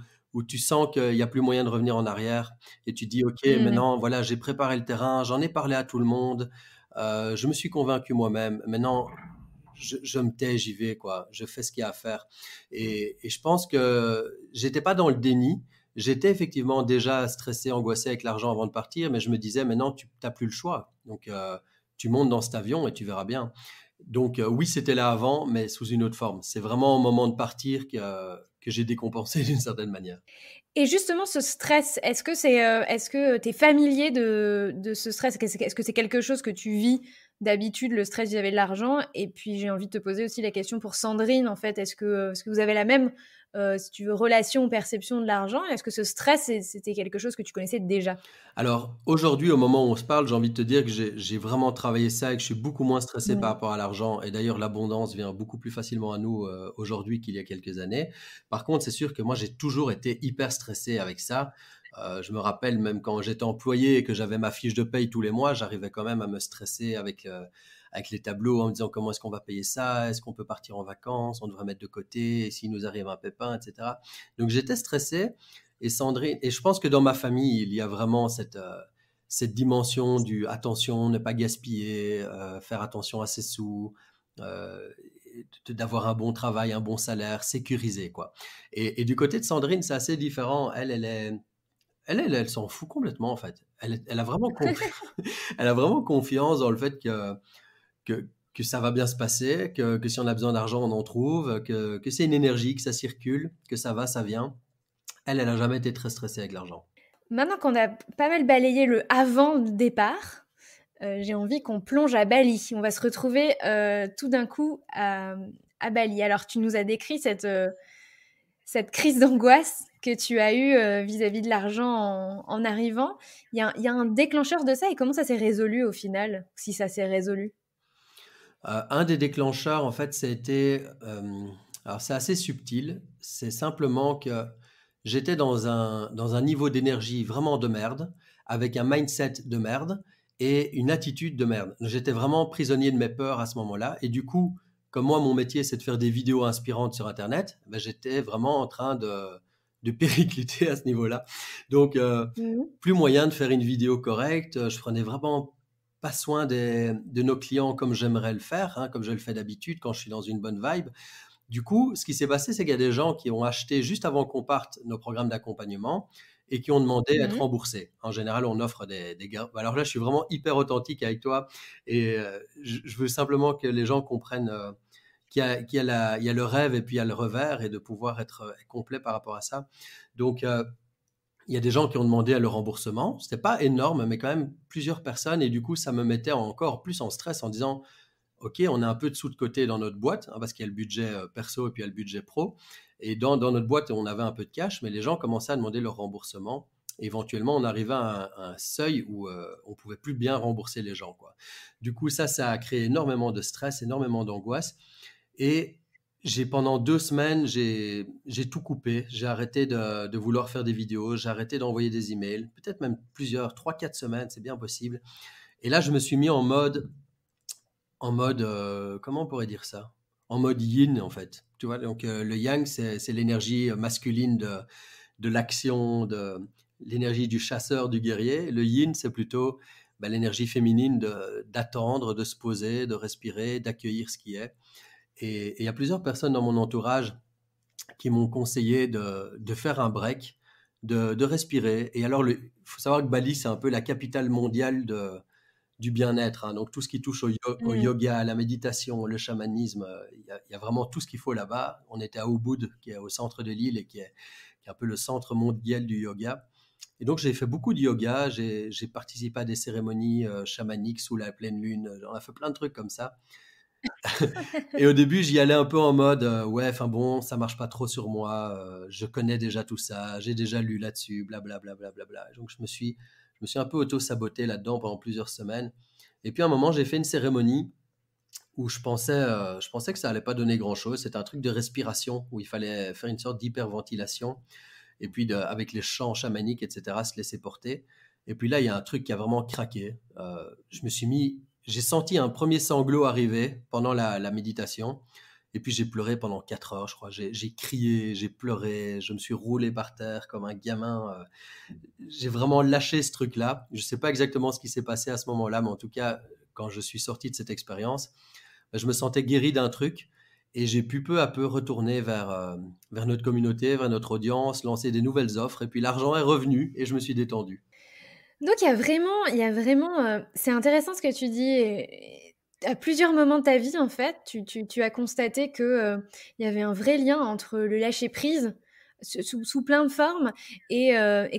tu sens qu'il n'y a plus moyen de revenir en arrière et tu dis, OK, Mmh. maintenant, voilà, j'ai préparé le terrain, j'en ai parlé à tout le monde, je me suis convaincu moi-même. Maintenant, je me tais, j'y vais, quoi. Je fais ce qu'il y a à faire. Et je pense que j'étais pas dans le déni. J'étais effectivement déjà stressé, angoissé avec l'argent avant de partir, mais je me disais, maintenant, tu n'as plus le choix. Donc, tu montes dans cet avion et tu verras bien. Donc, oui, c'était là avant, mais sous une autre forme. C'est vraiment au moment de partir que j'ai décompensé d'une certaine manière. Et justement, ce stress, est-ce que tu es familier de ce stress? Est-ce que c'est quelque chose que tu vis d'habitude, le stress vis-à-vis de l'argent? Et puis, j'ai envie de te poser aussi la question pour Sandrine, en fait. Est-ce que vous avez la même, si tu veux, relation ou perception de l'argent? Est-ce que ce stress, c'était quelque chose que tu connaissais déjà? Alors, aujourd'hui, au moment où on se parle, j'ai envie de te dire que j'ai vraiment travaillé ça et que je suis beaucoup moins stressé par Mmh. rapport à l'argent. Et d'ailleurs, l'abondance vient beaucoup plus facilement à nous aujourd'hui qu'il y a quelques années. Par contre, c'est sûr que moi, j'ai toujours été hyper stressé avec ça. Je me rappelle même quand j'étais employé et que j'avais ma fiche de paye tous les mois, j'arrivais quand même à me stresser avec les tableaux en me disant comment est-ce qu'on va payer ça, est-ce qu'on peut partir en vacances, on devrait mettre de côté, et s'il nous arrive un pépin, etc. Donc j'étais stressé. Et Sandrine, et je pense que dans ma famille, il y a vraiment cette dimension du attention, ne pas gaspiller, faire attention à ses sous, euh, d'avoir un bon travail, un bon salaire, sécurisé, quoi. Et du côté de Sandrine, c'est assez différent. Elle s'en fout complètement, en fait. Elle a vraiment elle a vraiment confiance dans le fait que ça va bien se passer, que si on a besoin d'argent, on en trouve, que c'est une énergie, que ça circule, que ça va, ça vient. Elle a jamais été très stressée avec l'argent. Maintenant qu'on a pas mal balayé le avant le départ, j'ai envie qu'on plonge à Bali. On va se retrouver tout d'un coup à Bali. Alors, tu nous as décrit cette crise d'angoisse que tu as eue vis-à-vis de l'argent en arrivant. Il y a un déclencheur de ça et comment ça s'est résolu au final, si ça s'est résolu? Un des déclencheurs, en fait, ça a été, alors c'est assez subtil, c'est simplement que j'étais dans un niveau d'énergie vraiment de merde, avec un mindset de merde, et une attitude de merde. J'étais vraiment prisonnier de mes peurs à ce moment-là. Et du coup, comme moi, mon métier, c'est de faire des vidéos inspirantes sur Internet, ben, j'étais vraiment en train de péricliter à ce niveau-là. Donc, Mhm. plus moyen de faire une vidéo correcte. Je prenais vraiment pas soin de nos clients comme j'aimerais le faire, hein, comme je le fais d'habitude quand je suis dans une bonne vibe. Du coup, ce qui s'est passé, c'est qu'il y a des gens qui ont acheté juste avant qu'on parte nos programmes d'accompagnement et qui ont demandé à être Mhm. remboursés. En général, on offre des alors là, je suis vraiment hyper authentique avec toi et je veux simplement que les gens comprennent qu'il y a le rêve et puis il y a le revers et de pouvoir être complet par rapport à ça. Donc, il y a des gens qui ont demandé à le remboursement. C'était pas énorme, mais quand même plusieurs personnes. Et du coup, ça me mettait encore plus en stress en disant, OK, on a un peu de sous de côté dans notre boîte, hein, parce qu'il y a le budget perso et puis il y a le budget pro. Et dans notre boîte, on avait un peu de cash, mais les gens commençaient à demander leur remboursement. Éventuellement, on arrivait à un seuil où on pouvait plus bien rembourser les gens, quoi. Du coup, ça a créé énormément de stress, énormément d'angoisse. Et pendant 2 semaines, j'ai tout coupé. J'ai arrêté de vouloir faire des vidéos, j'ai arrêté d'envoyer des emails, peut-être même plusieurs, 3, 4 semaines, c'est bien possible. Et là, je me suis mis en mode, comment on pourrait dire ça? En mode yin, en fait. Tu vois, donc le yang, c'est l'énergie masculine de l'action, de l'énergie du chasseur, du guerrier. Le yin, c'est plutôt bah, l'énergie féminine d'attendre, de se poser, de respirer, d'accueillir ce qui est. Et il y a plusieurs personnes dans mon entourage qui m'ont conseillé de faire un break, de respirer. Et alors, il faut savoir que Bali, c'est un peu la capitale mondiale du bien-être, hein. Donc, tout ce qui touche au Mhm. yoga, à la méditation, le chamanisme, il y a vraiment tout ce qu'il faut là-bas. On était à Ubud, qui est au centre de l'île et qui est un peu le centre mondial du yoga. Et donc, j'ai fait beaucoup de yoga. J'ai participé à des cérémonies chamaniques sous la pleine lune. On a fait plein de trucs comme ça. Et au début, j'y allais un peu en mode, ouais, enfin bon, ça marche pas trop sur moi, je connais déjà tout ça, j'ai déjà lu là-dessus, blablabla. Bla, bla, bla, bla. Donc je me suis un peu auto-saboté là-dedans pendant plusieurs semaines. Et puis à un moment, j'ai fait une cérémonie où je pensais que ça allait pas donner grand-chose. C'était un truc de respiration où il fallait faire une sorte d'hyperventilation et puis avec les chants chamaniques, etc., se laisser porter. Et puis là, il y a un truc qui a vraiment craqué. J'ai senti un premier sanglot arriver pendant la méditation. Et puis j'ai pleuré pendant 4 heures, je crois. J'ai crié, j'ai pleuré, je me suis roulé par terre comme un gamin. J'ai vraiment lâché ce truc-là. Je ne sais pas exactement ce qui s'est passé à ce moment-là, mais en tout cas, quand je suis sorti de cette expérience, je me sentais guéri d'un truc et j'ai pu peu à peu retourner vers notre communauté, vers notre audience, lancer des nouvelles offres et puis l'argent est revenu et je me suis détendu. Donc il y a vraiment, c'est intéressant ce que tu dis et à plusieurs moments de ta vie, en fait, tu as constaté que, il y avait un vrai lien entre le lâcher prise sous plein de formes et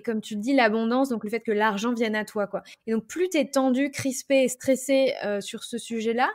comme tu le dis, l'abondance, donc le fait que l'argent vienne à toi, quoi. Et donc plus tu es tendu, crispé et stressé, sur ce sujet-là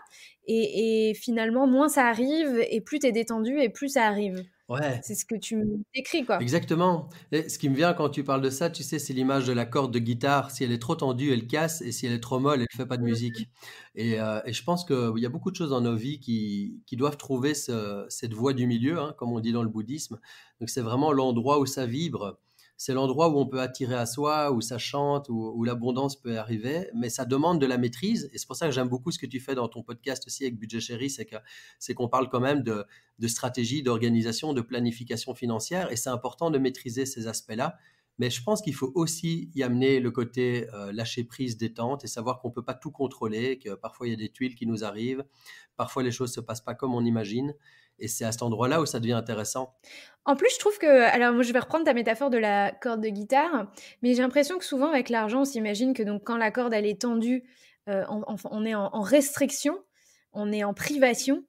et finalement moins ça arrive et plus tu es détendu et plus ça arrive. Ouais, C'est ce que tu me décris, quoi. exactement. Et ce qui me vient quand tu parles de ça, tu sais, c'est l'image de la corde de guitare. Si elle est trop tendue, elle casse, et si elle est trop molle, elle fait pas de Mmh. musique. Et je pense qu'il y a beaucoup de choses dans nos vies qui doivent trouver cette voie du milieu, hein, comme on dit dans le bouddhisme. Donc c'est vraiment l'endroit où ça vibre. C'est l'endroit où on peut attirer à soi, où ça chante, où l'abondance peut arriver, mais ça demande de la maîtrise. Et c'est pour ça que j'aime beaucoup ce que tu fais dans ton podcast aussi avec Budget Chéri, c'est qu'on parle quand même de stratégie, d'organisation, de planification financière. Et c'est important de maîtriser ces aspects-là. Mais je pense qu'il faut aussi y amener le côté lâcher prise, détente et savoir qu'on ne peut pas tout contrôler, que parfois il y a des tuiles qui nous arrivent, parfois les choses ne se passent pas comme on imagine. Et c'est à cet endroit-là où ça devient intéressant. En plus, je trouve que alors moi, je vais reprendre ta métaphore de la corde de guitare, mais j'ai l'impression que souvent avec l'argent, on s'imagine que donc quand la corde elle est tendue, on est en restriction, on est en privation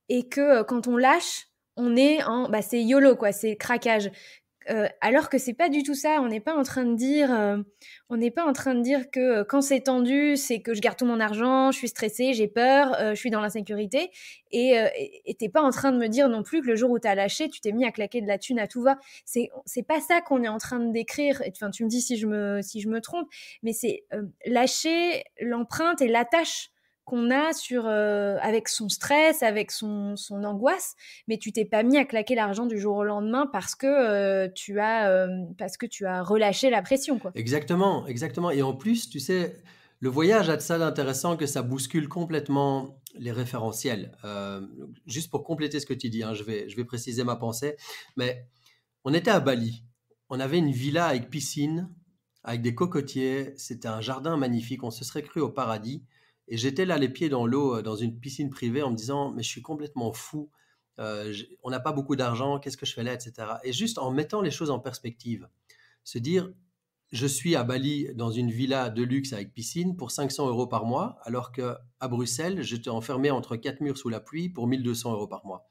et que, quand on lâche, on est en bah, c'est YOLO quoi, c'est craquage. Alors que c'est pas du tout ça. On n'est pas en train de dire que quand c'est tendu, c'est que je garde tout mon argent, je suis stressée, j'ai peur, je suis dans l'insécurité. Et t'es pas en train de me dire non plus que le jour où t'as lâché, tu t'es mis à claquer de la thune à tout va. C'est pas ça qu'on est en train de décrire. Enfin, tu me dis si je me trompe, mais c'est lâcher l'empreinte et l'attache qu'on a avec son stress, avec son angoisse, mais tu t'es pas mis à claquer l'argent du jour au lendemain parce que tu as relâché la pression, quoi. Exactement, exactement. Et en plus, tu sais, Le voyage a de ça d'intéressant que ça bouscule complètement les référentiels. Juste pour compléter ce que tu dis, hein, je vais préciser ma pensée, mais on était à Bali. On avait une villa avec piscine, avec des cocotiers. C'était un jardin magnifique. On se serait cru au paradis. Et j'étais là, les pieds dans l'eau, dans une piscine privée, en me disant, mais je suis complètement fou. On n'a pas beaucoup d'argent. Qu'est-ce que je fais là, etc. Et juste en mettant les choses en perspective, se dire, je suis à Bali dans une villa de luxe avec piscine pour 500 euros par mois, alors qu'à Bruxelles, j'étais enfermé entre quatre murs sous la pluie pour 1200 euros par mois.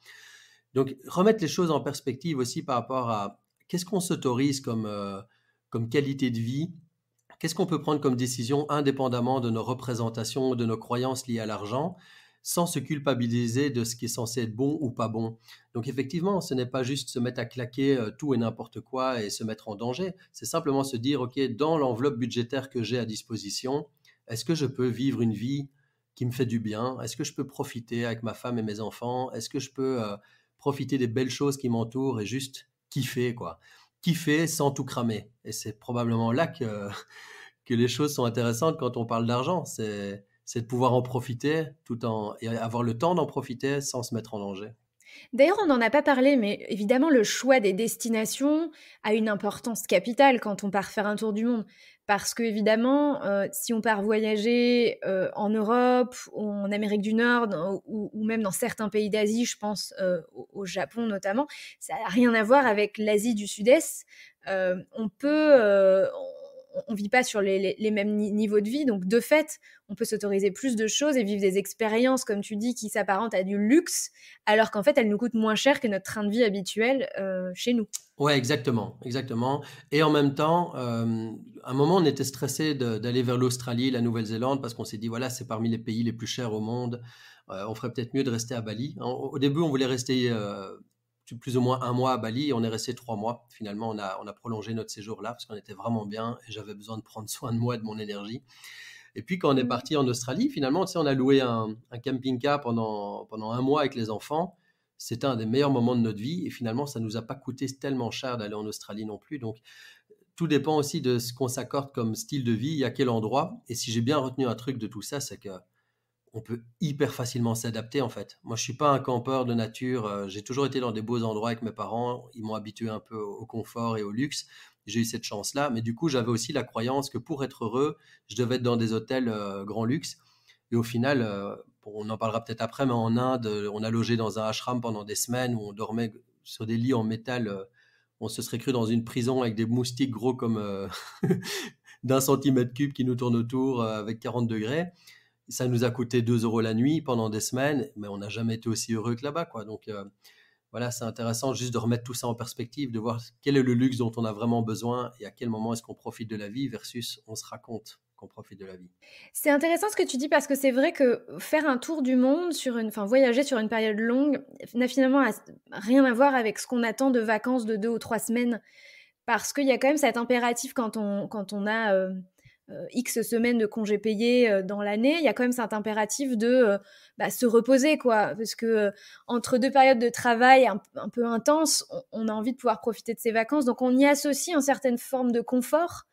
Donc, remettre les choses en perspective aussi par rapport à qu'est-ce qu'on s'autorise comme qualité de vie, qu'est-ce qu'on peut prendre comme décision indépendamment de nos représentations, de nos croyances liées à l'argent, sans se culpabiliser de ce qui est censé être bon ou pas bon. Donc effectivement, ce n'est pas juste se mettre à claquer tout et n'importe quoi et se mettre en danger. C'est simplement se dire, OK, dans l'enveloppe budgétaire que j'ai à disposition, est-ce que je peux vivre une vie qui me fait du bien? Est-ce que je peux profiter avec ma femme et mes enfants? Est-ce que je peux profiter des belles choses qui m'entourent et juste kiffer, quoi? Kiffer sans tout cramer. Et c'est probablement là que les choses sont intéressantes quand on parle d'argent. C'est de pouvoir en profiter et avoir le temps d'en profiter sans se mettre en danger. D'ailleurs, on n'en a pas parlé, mais évidemment, le choix des destinations a une importance capitale quand on part faire un tour du monde. Parce que, évidemment, si on part voyager en Europe, ou en Amérique du Nord, ou même dans certains pays d'Asie, je pense au Japon notamment, ça n'a rien à voir avec l'Asie du Sud-Est. On vit pas sur les mêmes niveaux de vie, donc de fait, on peut s'autoriser plus de choses et vivre des expériences, comme tu dis, qui s'apparentent à du luxe, alors qu'en fait, elles nous coûtent moins cher que notre train de vie habituel chez nous. Ouais, exactement, exactement. Et en même temps, à un moment, on était stressé d'aller vers l'Australie, la Nouvelle-Zélande, parce qu'on s'est dit, voilà, c'est parmi les pays les plus chers au monde. On ferait peut-être mieux de rester à Bali. Au début, on voulait rester plus ou moins un mois à Bali et on est resté 3 mois. Finalement, on a prolongé notre séjour là parce qu'on était vraiment bien et j'avais besoin de prendre soin de moi et de mon énergie. Et puis, quand on est parti en Australie, finalement, tu sais, on a loué un camping-car pendant un mois avec les enfants. C'était un des meilleurs moments de notre vie et finalement, ça nous a pas coûté tellement cher d'aller en Australie non plus. Donc, tout dépend aussi de ce qu'on s'accorde comme style de vie et à quel endroit. Et si j'ai bien retenu un truc de tout ça, c'est que on peut hyper facilement s'adapter en fait. Moi, je suis pas un campeur de nature. J'ai toujours été dans des beaux endroits avec mes parents. Ils m'ont habitué un peu au confort et au luxe. J'ai eu cette chance-là. Mais du coup, j'avais aussi la croyance que pour être heureux, je devais être dans des hôtels grand luxe. Et au final, bon, on en parlera peut-être après, mais en Inde, on a logé dans un ashram pendant des semaines où on dormait sur des lits en métal. On se serait cru dans une prison avec des moustiques gros comme d'1 centimètre cube qui nous tournent autour avec 40 degrés. Ça nous a coûté 2 euros la nuit pendant des semaines, mais on n'a jamais été aussi heureux que là-bas, quoi. Donc voilà, c'est intéressant juste de remettre tout ça en perspective, de voir quel est le luxe dont on a vraiment besoin et à quel moment est-ce qu'on profite de la vie versus on se raconte qu'on profite de la vie. C'est intéressant ce que tu dis parce que c'est vrai que faire un tour du monde enfin voyager sur une période longue n'a finalement rien à voir avec ce qu'on attend de vacances de 2 ou 3 semaines. Parce qu'il y a quand même cet impératif quand on a X semaines de congés payés dans l'année, il y a quand même cet impératif de se reposer, quoi. Parce que entre deux périodes de travail un peu intenses, on a envie de pouvoir profiter de ses vacances. Donc on y associe une certaine forme de confort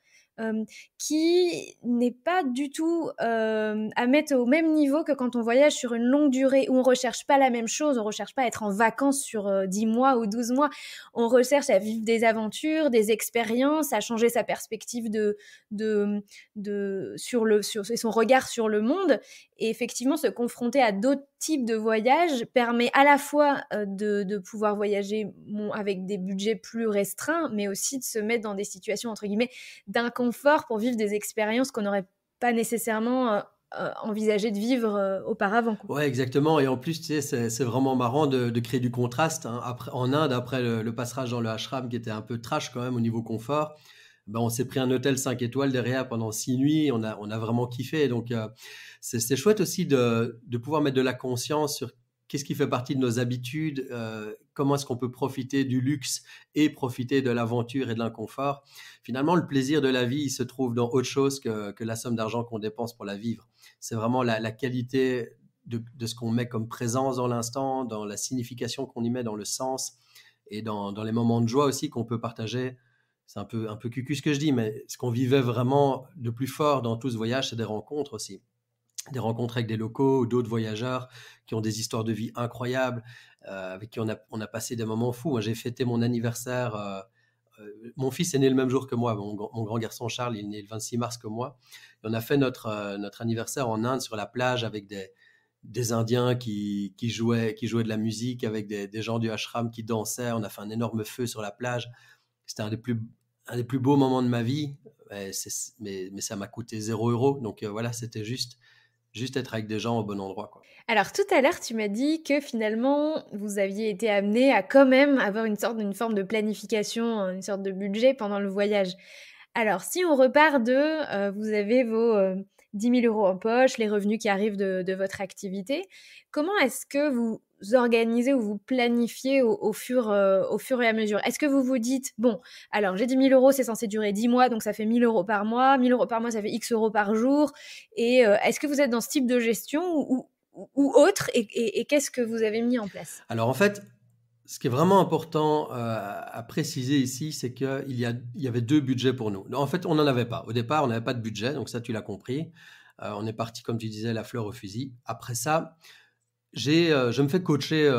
qui n'est pas du tout à mettre au même niveau que quand on voyage sur une longue durée où on recherche pas la même chose, on recherche pas à être en vacances sur 10 mois ou 12 mois, on recherche à vivre des aventures, des expériences, à changer sa perspective sur son regard sur le monde. Et effectivement, se confronter à d'autres types de voyages permet à la fois de pouvoir voyager avec des budgets plus restreints, mais aussi de se mettre dans des situations, entre guillemets, d'inconfort pour vivre des expériences qu'on n'aurait pas nécessairement envisagé de vivre auparavant, quoi. Ouais, exactement. Et en plus, tu sais, c'est vraiment marrant de créer du contraste, hein. En Inde, après le passage dans le ashram qui était un peu trash quand même au niveau confort, ben, on s'est pris un hôtel 5 étoiles derrière pendant 6 nuits. On a vraiment kiffé. Donc, c'est chouette aussi de pouvoir mettre de la conscience sur qu'est-ce qui fait partie de nos habitudes, comment est-ce qu'on peut profiter du luxe et profiter de l'aventure et de l'inconfort. Finalement, le plaisir de la vie, il se trouve dans autre chose que la somme d'argent qu'on dépense pour la vivre. C'est vraiment la qualité de ce qu'on met comme présence dans l'instant, dans la signification qu'on y met, dans le sens et dans les moments de joie aussi qu'on peut partager c'est un peu cucu ce que je dis, mais ce qu'on vivait vraiment de plus fort dans tout ce voyage, c'est des rencontres aussi. Des rencontres avec des locaux ou d'autres voyageurs qui ont des histoires de vie incroyables, avec qui on a passé des moments fous. Moi, j'ai fêté mon anniversaire. Mon fils est né le même jour que moi. Mon grand garçon Charles, il est né le 26 mars comme moi. Et on a fait notre anniversaire en Inde sur la plage avec des Indiens qui jouaient de la musique, avec des gens du ashram qui dansaient. On a fait un énorme feu sur la plage. C'était un des plus beaux moments de ma vie, mais ça m'a coûté 0 €. Donc voilà, c'était juste être avec des gens au bon endroit, quoi. Alors tout à l'heure, tu m'as dit que finalement, vous aviez été amené à quand même avoir une forme de planification, une sorte de budget pendant le voyage. Alors si on repart vous avez vos 10 000 € en poche, les revenus qui arrivent de votre activité, comment est-ce que vous organisez ou vous planifiez au fur et à mesure? Est-ce que vous vous dites, bon, alors j'ai 10 000 €, c'est censé durer 10 mois, donc ça fait 1 000 € par mois, 1 000 € par mois, ça fait X euros par jour, et est-ce que vous êtes dans ce type de gestion ou autre, et qu'est-ce que vous avez mis en place? Alors en fait, ce qui est vraiment important à préciser ici, c'est qu'il y avait 2 budgets pour nous. En fait, on n'en avait pas. Au départ, on n'avait pas de budget, donc ça, tu l'as compris. On est parti, comme tu disais, la fleur au fusil. Après ça, je me fais coacher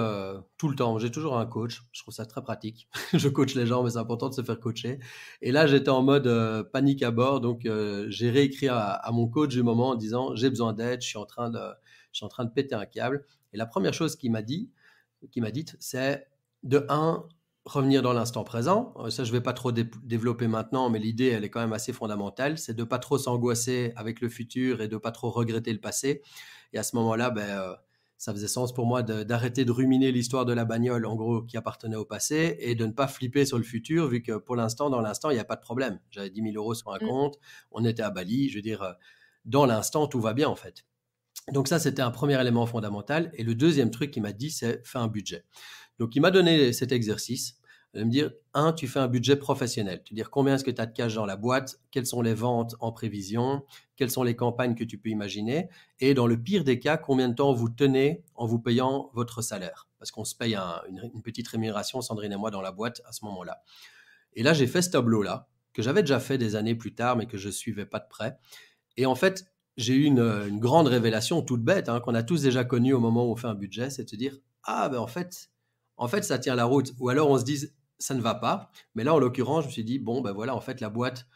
tout le temps. J'ai toujours un coach. Je trouve ça très pratique. Je coach les gens, mais c'est important de se faire coacher. Et là, j'étais en mode panique à bord. Donc, j'ai réécrit à mon coach du moment en disant, j'ai besoin d'aide, je suis en train de péter un câble. Et la première chose qu'il m'a dite, c'est de un, revenir dans l'instant présent. Ça, je ne vais pas trop développer maintenant, mais l'idée, elle est quand même assez fondamentale. C'est de ne pas trop s'angoisser avec le futur et de ne pas trop regretter le passé. Et à ce moment-là, ça faisait sens pour moi d'arrêter de ruminer l'histoire de la bagnole, en gros, qui appartenait au passé, et de ne pas flipper sur le futur, vu que pour l'instant, dans l'instant, il n'y a pas de problème. J'avais 10 000 € sur un compte, on était à Bali, je veux dire, dans l'instant, tout va bien, en fait. Donc ça, c'était un premier élément fondamental. Et le deuxième truc qu'il m'a dit, c'est fais un budget. Donc il m'a donné cet exercice de me dire, tu fais un budget professionnel. C'est-à-dire combien est-ce que tu as de cash dans la boîte, quelles sont les ventes en prévision, quelles sont les campagnes que tu peux imaginer, et dans le pire des cas, combien de temps vous tenez en vous payant votre salaire. Parce qu'on se paye une petite rémunération, Sandrine et moi, dans la boîte à ce moment-là. Et là, j'ai fait ce tableau-là, que j'avais déjà fait des années plus tard, mais que je ne suivais pas de près. Et en fait, j'ai eu une grande révélation toute bête, qu'on a tous déjà connue au moment où on fait un budget, c'est de se dire, en fait, ça tient la route. Ou alors on se dit, ça ne va pas. Mais là, en l'occurrence, je me suis dit, voilà, en fait, la boîte,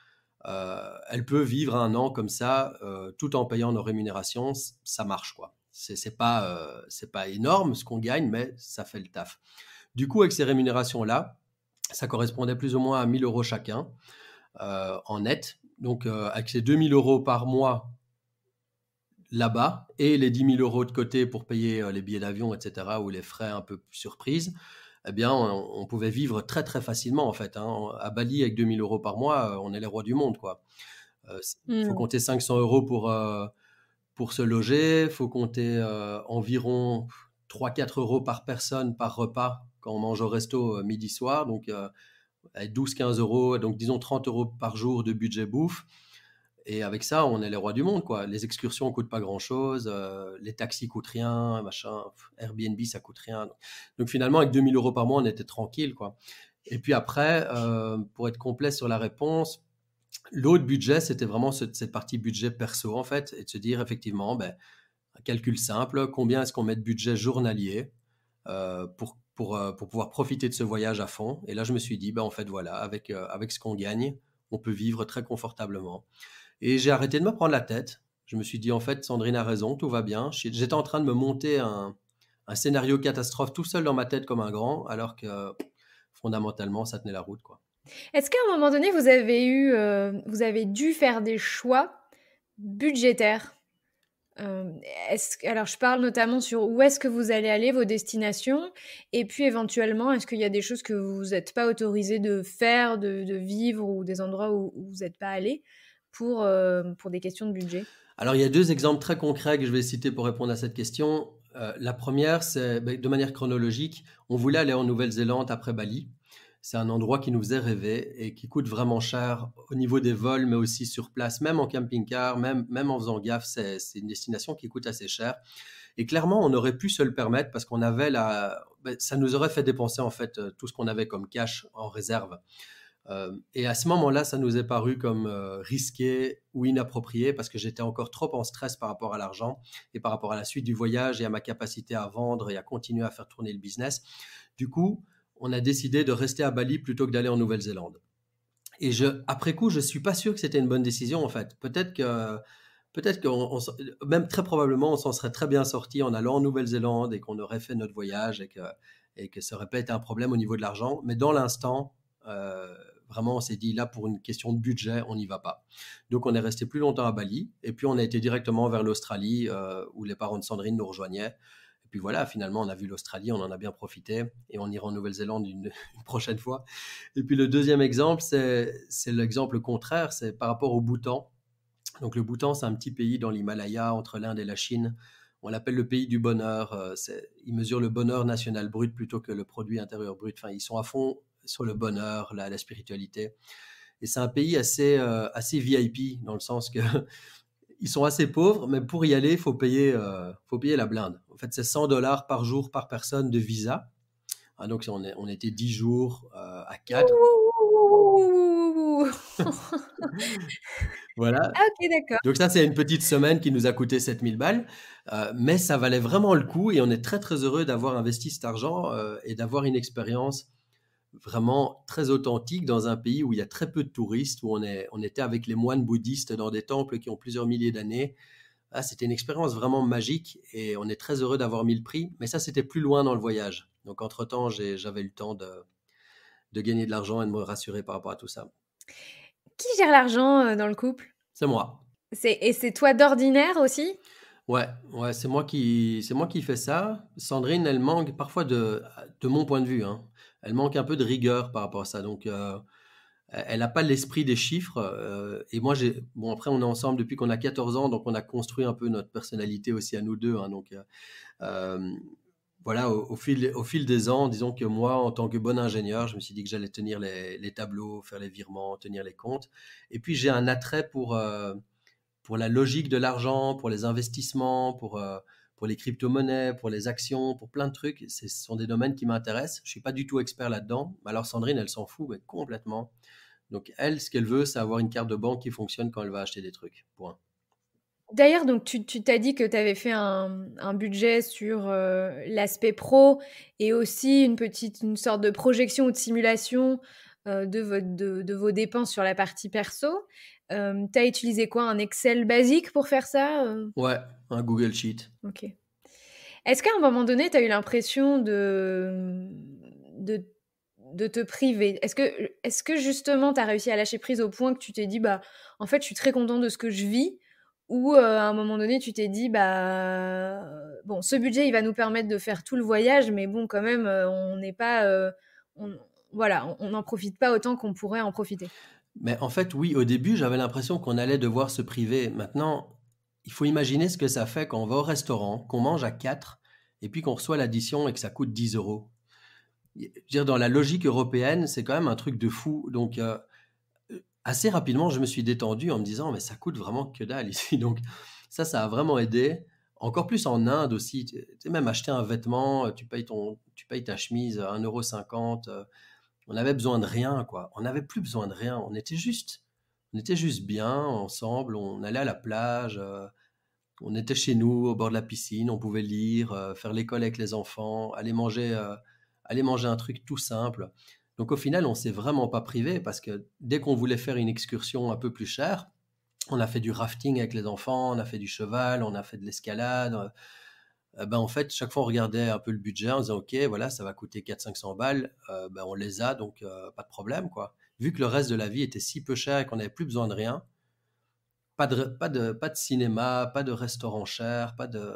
elle peut vivre un an comme ça, tout en payant nos rémunérations, ça marche, quoi. C'est pas énorme ce qu'on gagne, mais ça fait le taf. Du coup, avec ces rémunérations-là, ça correspondait plus ou moins à 1 000 € chacun, en net. Donc, avec ces 2 000 € par mois là-bas et les 10 000 € de côté pour payer les billets d'avion, etc., ou les frais un peu surprise, eh bien, on pouvait vivre très, très facilement, en fait. À Bali, avec 2 000 € par mois, on est les rois du monde, quoi. Il faut compter 500 € pour se loger. Il faut compter environ 3-4 € par personne par repas quand on mange au resto midi-soir. Donc, 12-15 €, donc disons 30 € par jour de budget bouffe. Et avec ça, on est les rois du monde, quoi. Les excursions ne coûtent pas grand-chose, les taxis coûtent rien, machin, Airbnb, ça coûte rien. Donc finalement, avec 2 000 € par mois, on était tranquille, quoi. Et puis après, pour être complet sur la réponse, l'autre budget, c'était vraiment cette partie budget perso, en fait, et de se dire effectivement, un calcul simple, combien est-ce qu'on met de budget journalier pour pouvoir profiter de ce voyage à fond. Et là, je me suis dit, en fait, voilà, avec ce qu'on gagne, on peut vivre très confortablement. Et j'ai arrêté de me prendre la tête. Je me suis dit, en fait, Sandrine a raison, tout va bien. J'étais en train de me monter un scénario catastrophe tout seul dans ma tête comme un grand, alors que fondamentalement, ça tenait la route, quoi. Est-ce qu'à un moment donné, vous avez dû faire des choix budgétaires? Alors je parle notamment sur où est-ce que vous allez aller, vos destinations, et puis éventuellement, est-ce qu'il y a des choses que vous n'êtes pas autorisé de faire, de vivre, ou des endroits où vous n'êtes pas allé pour des questions de budget? Alors, il y a 2 exemples très concrets que je vais citer pour répondre à cette question. La première, c'est de manière chronologique, on voulait aller en Nouvelle-Zélande après Bali. C'est un endroit qui nous faisait rêver et qui coûte vraiment cher au niveau des vols, mais aussi sur place, même en camping-car, même en faisant gaffe, c'est une destination qui coûte assez cher. Et clairement, on aurait pu se le permettre parce qu'on avait ça nous aurait fait dépenser en fait tout ce qu'on avait comme cash en réserve. Et à ce moment-là, ça nous est paru comme risqué ou inapproprié parce que j'étais encore trop en stress par rapport à l'argent et par rapport à la suite du voyage et à ma capacité à vendre et à continuer à faire tourner le business. Du coup, on a décidé de rester à Bali plutôt que d'aller en Nouvelle-Zélande. Et après coup, je ne suis pas sûr que c'était une bonne décision en fait. Peut-être même très probablement, on s'en serait très bien sorti en allant en Nouvelle-Zélande et qu'on aurait fait notre voyage et que ça n'aurait pas été un problème au niveau de l'argent. Mais dans l'instant, vraiment, on s'est dit là, pour une question de budget, on n'y va pas. Donc, on est resté plus longtemps à Bali et puis on a été directement vers l'Australie où les parents de Sandrine nous rejoignaient. Et puis voilà, finalement, on a vu l'Australie, on en a bien profité et on ira en Nouvelle-Zélande une prochaine fois. Et puis le deuxième exemple, c'est l'exemple contraire, c'est par rapport au Bhoutan. Donc le Bhoutan, c'est un petit pays dans l'Himalaya, entre l'Inde et la Chine. On l'appelle le pays du bonheur. Ils mesurent le bonheur national brut plutôt que le produit intérieur brut. Enfin, ils sont à fond sur le bonheur, la spiritualité. Et c'est un pays assez VIP, dans le sens que ils sont assez pauvres, mais pour y aller, il faut payer la blinde. En fait, c'est $100 par jour par personne de visa. Ah, donc on était 10 jours à 4. Ouh. Voilà. Ah ok, d'accord. Donc ça, c'est une petite semaine qui nous a coûté 7000 balles, mais ça valait vraiment le coup et on est très très heureux d'avoir investi cet argent et d'avoir une expérience vraiment très authentique dans un pays où il y a très peu de touristes, où on était avec les moines bouddhistes dans des temples qui ont plusieurs milliers d'années. Ah, c'était une expérience vraiment magique et on est très heureux d'avoir mis le prix, mais ça, c'était plus loin dans le voyage. Donc entre-temps, j'avais eu le temps de gagner de l'argent et de me rassurer par rapport à tout ça. Qui gère l'argent dans le couple? C'est moi. Et c'est toi d'ordinaire aussi? Ouais, ouais, c'est moi qui fais ça. Sandrine, elle manque parfois de mon point de vue, hein, elle manque un peu de rigueur par rapport à ça. Donc, elle n'a pas l'esprit des chiffres. Et moi, bon, après, on est ensemble depuis qu'on a 14 ans, donc on a construit un peu notre personnalité aussi à nous deux, hein. Donc, euh, voilà, au fil des ans, disons que moi, en tant que bon ingénieur, je me suis dit que j'allais tenir les tableaux, faire les virements, tenir les comptes. Et puis, j'ai un attrait pour la logique de l'argent, pour les investissements, pour les crypto-monnaies, pour les actions, pour plein de trucs. Ce sont des domaines qui m'intéressent. Je ne suis pas du tout expert là-dedans. Alors Sandrine, elle s'en fout, mais complètement. Donc elle, ce qu'elle veut, c'est avoir une carte de banque qui fonctionne quand elle va acheter des trucs. Point. D'ailleurs, donc tu t'as dit que tu avais fait un budget sur l'aspect pro et aussi une sorte de projection ou de simulation de vos dépenses sur la partie perso. Tu as utilisé quoi? Un Excel basique pour faire ça? Ouais, un Google Sheet. Ok. Est-ce qu'à un moment donné, tu as eu l'impression de, de te priver? Est-ce que justement, tu as réussi à lâcher prise au point que tu t'es dit, bah, en fait, je suis très content de ce que je vis? Ou à un moment donné, tu t'es dit, bah, bon, ce budget, il va nous permettre de faire tout le voyage, mais bon, quand même, on n'est pas, voilà, on n'en profite pas autant qu'on pourrait en profiter. Mais en fait, oui, au début, j'avais l'impression qu'on allait devoir se priver. Maintenant, il faut imaginer ce que ça fait quand on va au restaurant, qu'on mange à 4 et puis qu'on reçoit l'addition et que ça coûte 10 euros. Je veux dire, dans la logique européenne, c'est quand même un truc de fou. Donc, assez rapidement, je me suis détendu en me disant, mais ça coûte vraiment que dalle ici. Donc, ça a vraiment aidé. Encore plus en Inde aussi. Tu sais, même acheter un vêtement, tu payes ta chemise à 1,50 €. On avait besoin de rien, quoi. On n'avait plus besoin de rien. On était juste bien ensemble. On allait à la plage. On était chez nous, au bord de la piscine. On pouvait lire, faire l'école avec les enfants, aller manger un truc tout simple. Donc au final, on s'est vraiment pas privé parce que dès qu'on voulait faire une excursion un peu plus chère, on a fait du rafting avec les enfants, on a fait du cheval, on a fait de l'escalade. En fait, chaque fois, on regardait un peu le budget en disant, OK, voilà, ça va coûter 400-500 balles. On les a, donc pas de problème, quoi. Vu que le reste de la vie était si peu cher et qu'on n'avait plus besoin de rien, pas de cinéma, pas de restaurant cher, pas de...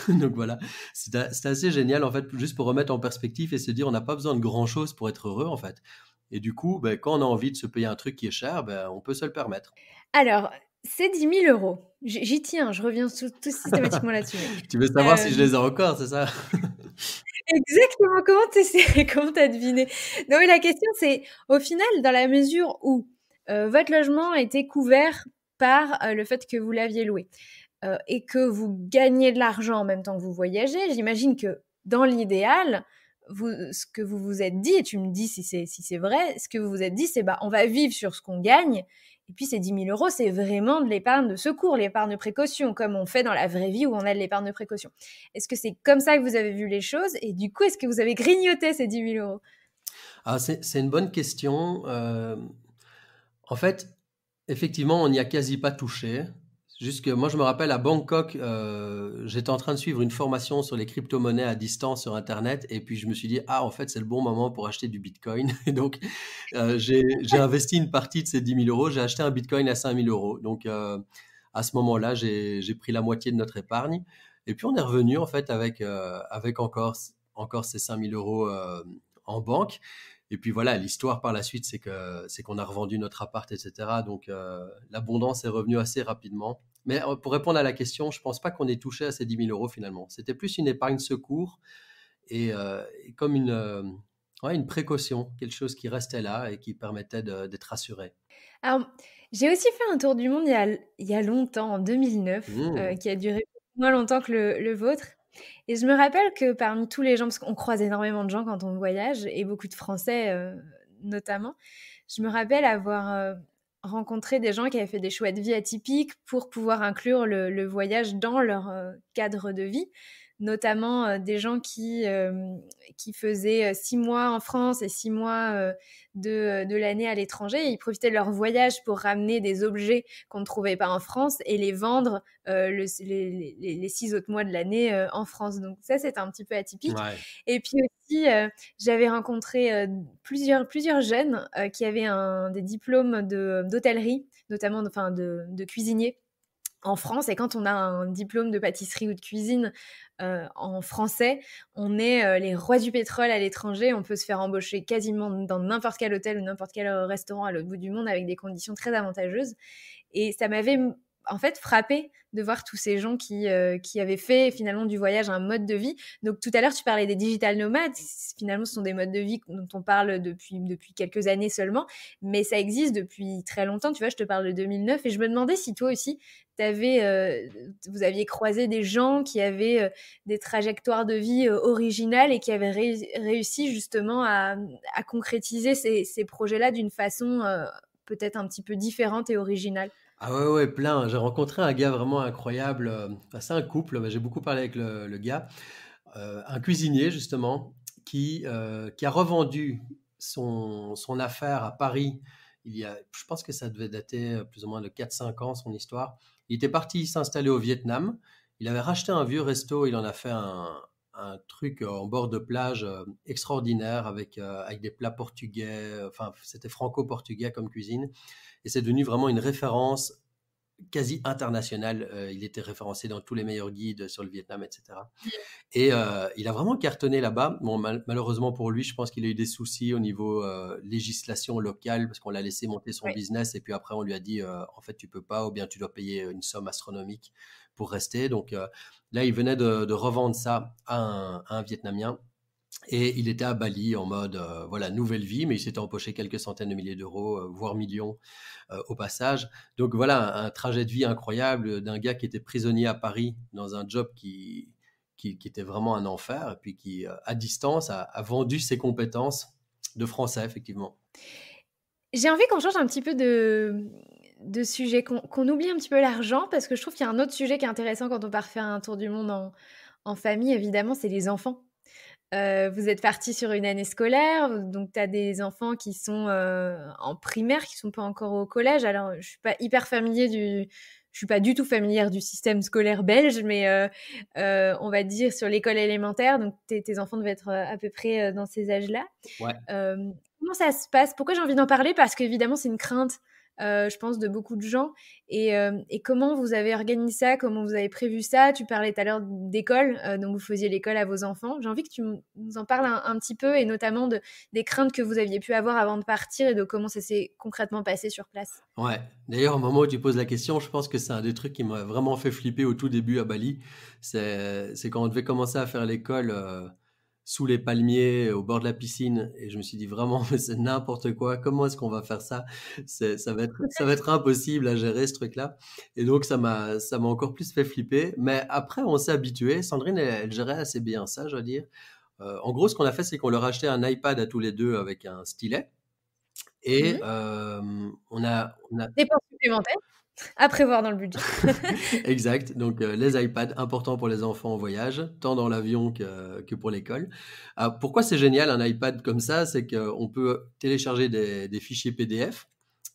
Donc voilà, c'était assez génial en fait, juste pour remettre en perspective et se dire on n'a pas besoin de grand-chose pour être heureux en fait. Et du coup, quand on a envie de se payer un truc qui est cher, on peut se le permettre. Alors, c'est 10 000 euros. J'y tiens, je reviens tout systématiquement là-dessus. Tu veux savoir si je les ai encore, c'est ça? Exactement, comment tu comment t'as deviné? Non, mais la question, c'est, au final, dans la mesure où votre logement était couvert par le fait que vous l'aviez loué et que vous gagnez de l'argent en même temps que vous voyagez, j'imagine que dans l'idéal, ce que vous vous êtes dit, et tu me dis si c'est vrai, ce que vous vous êtes dit, c'est on va vivre sur ce qu'on gagne. Et puis ces 10 000 euros, c'est vraiment de l'épargne de secours, l'épargne de précaution, comme on fait dans la vraie vie où on a de l'épargne de précaution. Est-ce que c'est comme ça que vous avez vu les choses? Et du coup, est-ce que vous avez grignoté ces 10 000 euros? C'est une bonne question. En fait, effectivement, on n'y a quasi pas touché. Juste que moi, je me rappelle à Bangkok, j'étais en train de suivre une formation sur les crypto-monnaies à distance sur Internet. Et puis, je me suis dit, ah, en fait, c'est le bon moment pour acheter du Bitcoin. Et donc, j'ai investi une partie de ces 10 000 euros. J'ai acheté un Bitcoin à 5 000 euros. Donc, à ce moment-là, j'ai pris la moitié de notre épargne. Et puis, on est revenu, en fait, avec encore ces 5 000 euros en banque. Et puis voilà, l'histoire par la suite, c'est qu'on a revendu notre appart, etc. Donc l'abondance est revenue assez rapidement. Mais pour répondre à la question, je pense pas qu'on ait touché à ces 10 000 euros finalement. C'était plus une épargne secours et comme ouais, une précaution, quelque chose qui restait là et qui permettait d'être rassuré. Alors, j'ai aussi fait un tour du monde il y a longtemps, en 2009, Mmh. qui a duré moins longtemps que le vôtre. Et je me rappelle que parmi tous les gens, parce qu'on croise énormément de gens quand on voyage, et beaucoup de Français notamment, je me rappelle avoir rencontré des gens qui avaient fait des choix de vie atypiques pour pouvoir inclure le voyage dans leur cadre de vie, notamment des gens qui faisaient 6 mois en France et 6 mois de l'année à l'étranger. Et ils profitaient de leur voyage pour ramener des objets qu'on ne trouvait pas en France et les vendre les 6 autres mois de l'année en France. Donc ça, c'était un petit peu atypique. Ouais. Et puis aussi, j'avais rencontré plusieurs jeunes qui avaient des diplômes d'hôtellerie, notamment de cuisinier en France. Et quand on a un diplôme de pâtisserie ou de cuisine en français, on est les rois du pétrole à l'étranger. On peut se faire embaucher quasiment dans n'importe quel hôtel ou n'importe quel restaurant à l'autre bout du monde avec des conditions très avantageuses. Et ça m'avait en fait frappé de voir tous ces gens qui avaient fait finalement du voyage un mode de vie. Donc tout à l'heure, tu parlais des digital nomades. Finalement, ce sont des modes de vie dont on parle depuis quelques années seulement, mais ça existe depuis très longtemps. Tu vois, je te parle de 2009 et je me demandais si toi aussi, vous aviez croisé des gens qui avaient des trajectoires de vie originales et qui avaient réussi justement à concrétiser ces projets-là d'une façon peut-être un petit peu différente et originale. Ah ouais, ouais, plein. J'ai rencontré un gars vraiment incroyable. Enfin, c'est un couple, mais j'ai beaucoup parlé avec le gars. Un cuisinier, justement, qui a revendu son affaire à Paris. Je pense que ça devait dater plus ou moins de 4 5 ans, son histoire. Il était parti s'installer au Vietnam. Il avait racheté un vieux resto. Il en a fait un truc en bord de plage extraordinaire avec des plats portugais. Enfin, c'était franco-portugais comme cuisine. Et c'est devenu vraiment une référence quasi internationale. Il était référencé dans tous les meilleurs guides sur le Vietnam, etc. Et il a vraiment cartonné là-bas. Bon, malheureusement pour lui, je pense qu'il a eu des soucis au niveau législation locale parce qu'on l'a laissé monter son Ouais. business et puis après on lui a dit en fait tu peux pas ou bien tu dois payer une somme astronomique pour rester. Donc là, il venait de revendre ça à un Vietnamien. Et il était à Bali en mode, voilà, nouvelle vie, mais il s'était empoché quelques centaines de milliers d'euros, voire millions au passage. Donc voilà, un trajet de vie incroyable d'un gars qui était prisonnier à Paris dans un job qui était vraiment un enfer, et puis qui, à distance, a vendu ses compétences de français, effectivement. J'ai envie qu'on change un petit peu de sujet, qu'on oublie un petit peu l'argent, parce que je trouve qu'il y a un autre sujet qui est intéressant quand on part faire un tour du monde en famille, évidemment, c'est les enfants. Vous êtes partis sur une année scolaire, donc tu as des enfants qui sont en primaire, qui sont pas encore au collège. Alors, je suis pas du tout familière du système scolaire belge, mais on va dire sur l'école élémentaire. Donc, tes enfants devaient être à peu près dans ces âges-là. Ouais. Comment ça se passe? Pourquoi j'ai envie d'en parler? Parce qu'évidemment, c'est une crainte, je pense, de beaucoup de gens. Et comment vous avez organisé ça? Comment vous avez prévu ça? Tu parlais tout à l'heure d'école, donc vous faisiez l'école à vos enfants. J'ai envie que tu nous en parles un petit peu, et notamment des craintes que vous aviez pu avoir avant de partir et de comment ça s'est concrètement passé sur place. Ouais. D'ailleurs, au moment où tu poses la question, je pense que c'est un des trucs qui m'a vraiment fait flipper au tout début à Bali. C'est quand on devait commencer à faire l'école sous les palmiers, au bord de la piscine. Et je me suis dit vraiment, mais c'est n'importe quoi. Comment est-ce qu'on va faire ça? Ça va être impossible à gérer ce truc-là. Et donc, ça m'a encore plus fait flipper. Mais après, on s'est habitué. Sandrine, elle gérait assez bien ça, je dois dire. En gros, ce qu'on a fait, c'est qu'on leur a acheté un iPad à tous les deux avec un stylet. Et Mmh. on a Dépenses supplémentaires à prévoir dans le budget. exact. Donc, les iPads, importants pour les enfants en voyage, tant dans l'avion que pour l'école. Pourquoi c'est génial un iPad comme ça? C'est qu'on peut télécharger des fichiers PDF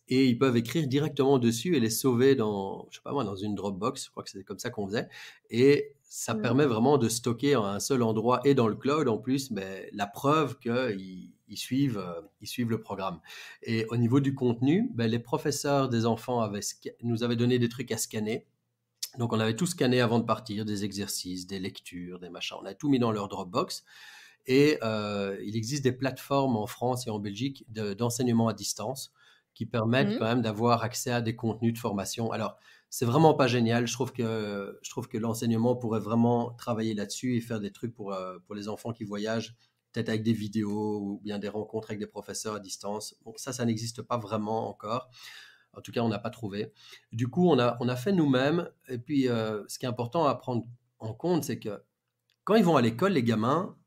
et ils peuvent écrire directement dessus et les sauver dans, je sais pas moi, dans une Dropbox. Je crois que c'est comme ça qu'on faisait. Et ça Mmh. permet vraiment de stocker à un seul endroit et dans le cloud en plus, mais la preuve ils suivent le programme. Et au niveau du contenu, ben, les professeurs des enfants nous avaient donné des trucs à scanner. Donc, on avait tout scanné avant de partir, des exercices, des lectures, des machins. On a tout mis dans leur Dropbox. Et il existe des plateformes en France et en Belgique d'enseignement à distance qui permettent quand Mmh. même d'avoir accès à des contenus de formation. Alors, c'est vraiment pas génial. Je trouve que l'enseignement pourrait vraiment travailler là-dessus et faire des trucs pour les enfants qui voyagent, peut-être avec des vidéos ou bien des rencontres avec des professeurs à distance. Bon, ça n'existe pas vraiment encore. En tout cas, on n'a pas trouvé. Du coup, on a fait nous-mêmes. Et puis, ce qui est important à prendre en compte, c'est que quand ils vont à l'école, les gamins,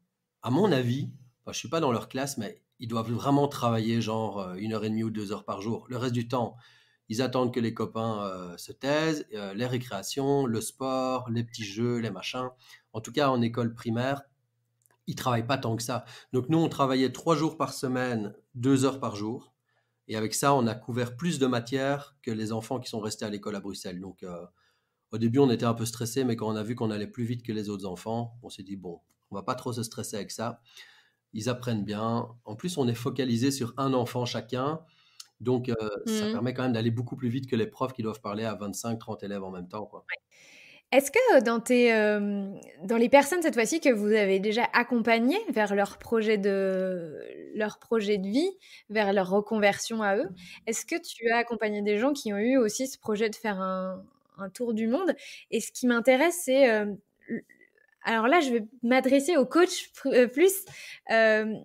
à mon avis, enfin, je ne suis pas dans leur classe, mais ils doivent vraiment travailler genre 1 heure et demie ou 2 heures par jour. Le reste du temps, ils attendent que les copains se taisent, les récréations, le sport, les petits jeux, les machins. En tout cas, en école primaire, ils ne travaillent pas tant que ça. Donc nous, on travaillait 3 jours par semaine, 2 heures par jour. Et avec ça, on a couvert plus de matière que les enfants qui sont restés à l'école à Bruxelles. Donc, au début, on était un peu stressé, mais quand on a vu qu'on allait plus vite que les autres enfants, on s'est dit, bon, on va pas trop se stresser avec ça. Ils apprennent bien. En plus, on est focalisé sur un enfant chacun. Donc, ça Mmh. permet quand même d'aller beaucoup plus vite que les profs qui doivent parler à 25, 30 élèves en même temps, quoi. Est-ce que, dans les personnes cette fois-ci que vous avez déjà accompagnées vers leur projet de vie, vers leur reconversion à eux, est-ce que tu as accompagné des gens qui ont eu aussi ce projet de faire un tour du monde? Et ce qui m'intéresse, c'est, l alors là, je vais m'adresser aux coachs plus. Hem,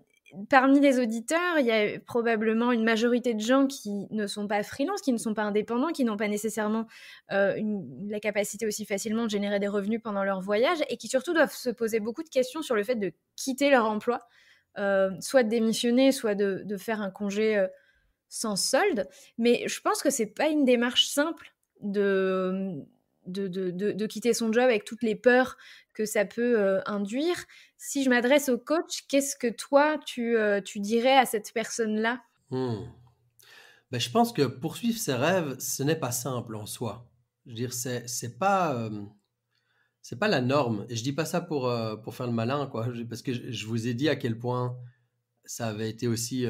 Parmi les auditeurs, il y a probablement une majorité de gens qui ne sont pas freelance, qui ne sont pas indépendants, qui n'ont pas nécessairement la capacité aussi facilement de générer des revenus pendant leur voyage et qui surtout doivent se poser beaucoup de questions sur le fait de quitter leur emploi, soit de démissionner, soit de faire un congé sans solde. Mais je pense que c'est pas une démarche simple de quitter son job avec toutes les peurs que ça peut induire. Si je m'adresse au coach, qu'est-ce que toi, tu dirais à cette personne-là? Hmm. Ben, je pense que poursuivre ses rêves, ce n'est pas simple en soi. Je veux dire, c'est pas la norme. Et je dis pas ça pour faire le malin, quoi. Parce que je vous ai dit à quel point ça avait été aussi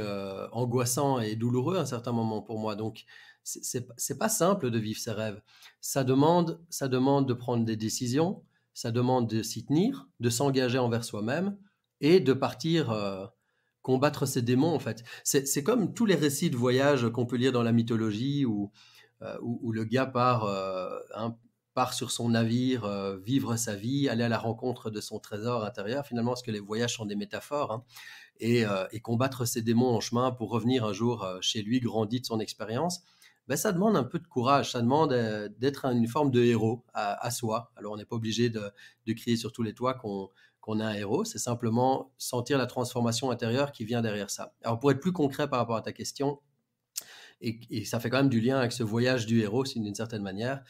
angoissant et douloureux à un certain moment pour moi. Donc, c'est pas simple de vivre ses rêves. Ça demande de prendre des décisions, ça demande de s'y tenir, de s'engager envers soi-même et de partir combattre ses démons, en fait. C'est comme tous les récits de voyage qu'on peut lire dans la mythologie où le gars part sur son navire, vivre sa vie, aller à la rencontre de son trésor intérieur. Finalement, parce que les voyages sont des métaphores, hein, et combattre ses démons en chemin pour revenir un jour chez lui, grandi de son expérience, ben, ça demande un peu de courage, ça demande d'être une forme de héros à soi. Alors, on n'est pas obligé de crier sur tous les toits qu'on est un héros, c'est simplement sentir la transformation intérieure qui vient derrière ça. Alors, pour être plus concret par rapport à ta question, et ça fait quand même du lien avec ce voyage du héros, d'une certaine manière,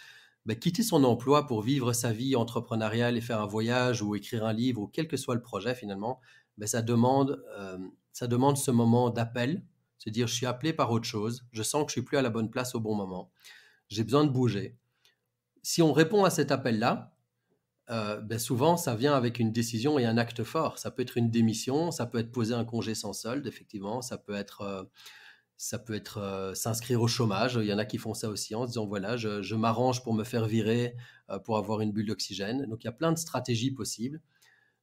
ben, quitter son emploi pour vivre sa vie entrepreneuriale et faire un voyage ou écrire un livre ou quel que soit le projet finalement, ben, ça demande ce moment d'appel, se dire je suis appelé par autre chose, je sens que je suis plus à la bonne place au bon moment, j'ai besoin de bouger. Si on répond à cet appel-là, ben souvent ça vient avec une décision et un acte fort. Ça peut être une démission, ça peut être poser un congé sans solde, effectivement, ça peut être s'inscrire au chômage. Il y en a qui font ça aussi en se disant voilà, je m'arrange pour me faire virer, pour avoir une bulle d'oxygène. Donc il y a plein de stratégies possibles.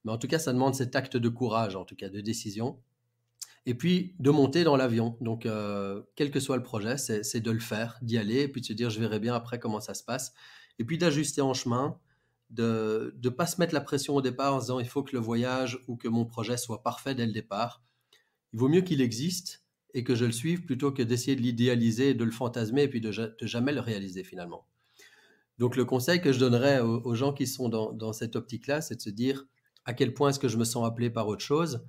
Mais en tout cas, ça demande cet acte de courage, en tout cas de décision. Et puis de monter dans l'avion. Donc, quel que soit le projet, c'est de le faire, d'y aller, et puis de se dire je verrai bien après comment ça se passe. Et puis d'ajuster en chemin, de ne pas se mettre la pression au départ en se disant il faut que le voyage ou que mon projet soit parfait dès le départ. Il vaut mieux qu'il existe et que je le suive plutôt que d'essayer de l'idéaliser, de le fantasmer et puis de jamais le réaliser finalement. Donc le conseil que je donnerais aux gens qui sont dans cette optique-là, c'est de se dire, À quel point est-ce que je me sens appelé par autre chose?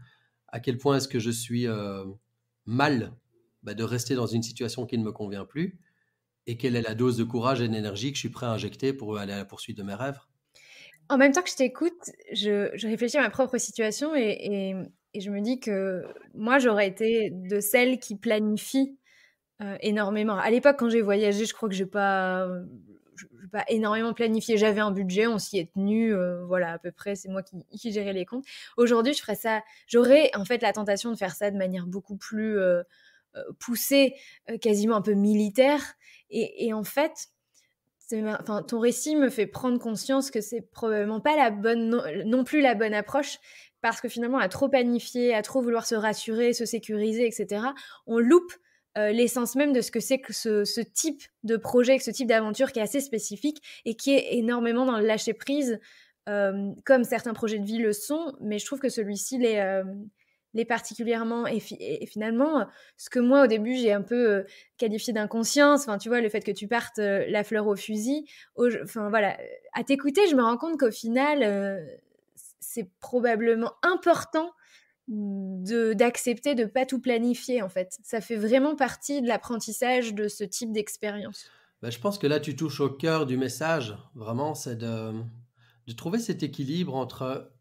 À quel point est-ce que je suis mal de rester dans une situation qui ne me convient plus? Et quelle est la dose de courage et d'énergie que je suis prêt à injecter pour aller à la poursuite de mes rêves? En même temps que je t'écoute, je réfléchis à ma propre situation et je me dis que moi, j'aurais été de celles qui planifient énormément. À l'époque, quand j'ai voyagé, je crois que j'ai pas énormément planifié. J'avais un budget, on s'y est tenu, voilà, à peu près, c'est moi qui gérais les comptes. Aujourd'hui, je ferais ça. J'aurais en fait la tentation de faire ça de manière beaucoup plus poussée, quasiment un peu militaire. Et en fait, enfin, ton récit me fait prendre conscience que c'est probablement pas la bonne, non plus la bonne approche, parce que finalement, à trop planifier, à trop vouloir se rassurer, se sécuriser, etc., on loupe l'essence même de ce que c'est que ce type de projet, ce type d'aventure qui est assez spécifique et qui est énormément dans le lâcher prise, comme certains projets de vie le sont, mais je trouve que celui-ci l'est particulièrement. Et finalement, ce que moi, au début, j'ai un peu qualifié d'inconscience, enfin, tu vois, le fait que tu partes la fleur au fusil, enfin, voilà, à t'écouter, je me rends compte qu'au final, c'est probablement important d'accepter de pas tout planifier, en fait. Ça fait vraiment partie de l'apprentissage de ce type d'expérience. Je pense que là, tu touches au cœur du message, vraiment, c'est de trouver cet équilibre entre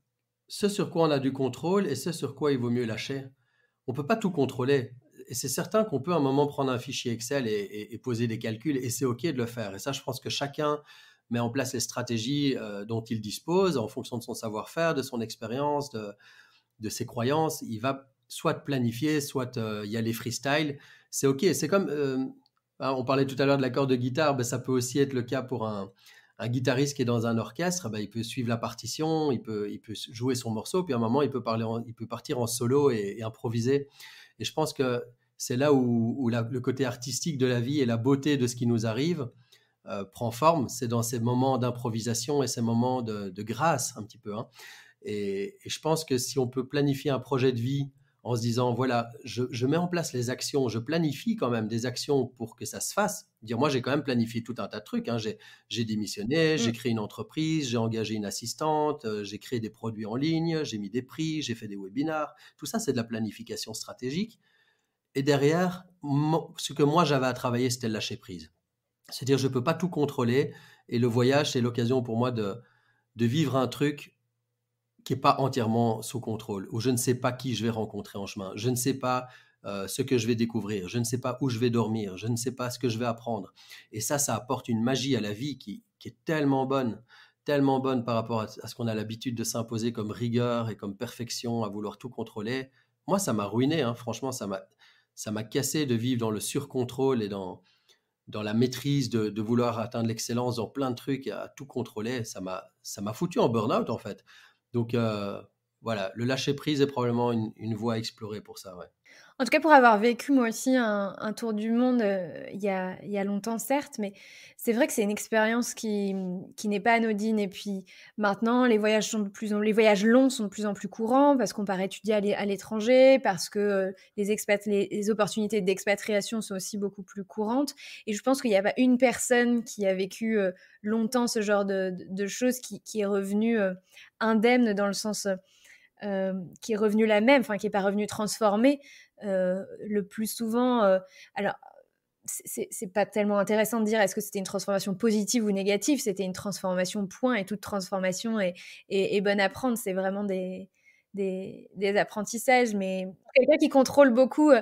ce sur quoi on a du contrôle et ce sur quoi il vaut mieux lâcher. On ne peut pas tout contrôler. Et c'est certain qu'on peut à un moment prendre un fichier Excel et poser des calculs, et c'est OK de le faire. Et ça, je pense que chacun met en place les stratégies dont il dispose en fonction de son savoir-faire, de son expérience, de ses croyances. Il va soit planifier, soit y aller freestyle. C'est OK. C'est comme, on parlait tout à l'heure de l'accord de guitare, ça peut aussi être le cas pour un guitariste qui est dans un orchestre. Il peut suivre la partition, il peut jouer son morceau, puis à un moment, il peut partir en solo et improviser. Et je pense que c'est là où le côté artistique de la vie et la beauté de ce qui nous arrive prend forme. C'est dans ces moments d'improvisation et ces moments de grâce, un petit peu, hein. Et je pense que si on peut planifier un projet de vie en se disant, voilà, je mets en place les actions, je planifie quand même des actions pour que ça se fasse. Dire, moi, j'ai quand même planifié tout un tas de trucs, hein. J'ai démissionné, j'ai Mm. créé une entreprise, j'ai engagé une assistante, j'ai créé des produits en ligne, j'ai mis des prix, j'ai fait des webinars. Tout ça, c'est de la planification stratégique. Et derrière, ce que moi, j'avais à travailler, c'était le lâcher prise. C'est-à-dire, je ne peux pas tout contrôler. Et le voyage, c'est l'occasion pour moi de vivre un truc qui n'est pas entièrement sous contrôle, où je ne sais pas qui je vais rencontrer en chemin, je ne sais pas ce que je vais découvrir, je ne sais pas où je vais dormir, je ne sais pas ce que je vais apprendre. Et ça apporte une magie à la vie qui est tellement bonne par rapport à ce qu'on a l'habitude de s'imposer comme rigueur et comme perfection, à vouloir tout contrôler. Moi, ça m'a ruiné, hein. Franchement, ça m'a cassé de vivre dans le surcontrôle et dans la maîtrise de vouloir atteindre l'excellence dans plein de trucs et à tout contrôler. Ça m'a foutu en burn-out, en fait. Donc, voilà, le lâcher prise est probablement une voie à explorer pour ça, ouais. En tout cas, pour avoir vécu moi aussi un tour du monde, il y a longtemps certes, mais c'est vrai que c'est une expérience qui n'est pas anodine. Et puis maintenant, les voyages longs sont de plus en plus courants parce qu'on part étudier à l'étranger, parce que les opportunités d'expatriation sont aussi beaucoup plus courantes. Et je pense qu'il n'y a pas une personne qui a vécu longtemps ce genre de choses qui est revenue indemne, dans le sens qui est revenue la même, enfin qui n'est pas revenue transformée. Le plus souvent, alors c'est pas tellement intéressant de dire est-ce que c'était une transformation positive ou négative, c'était une transformation point, et toute transformation est bonne à prendre, c'est vraiment des apprentissages. Mais pour quelqu'un qui contrôle beaucoup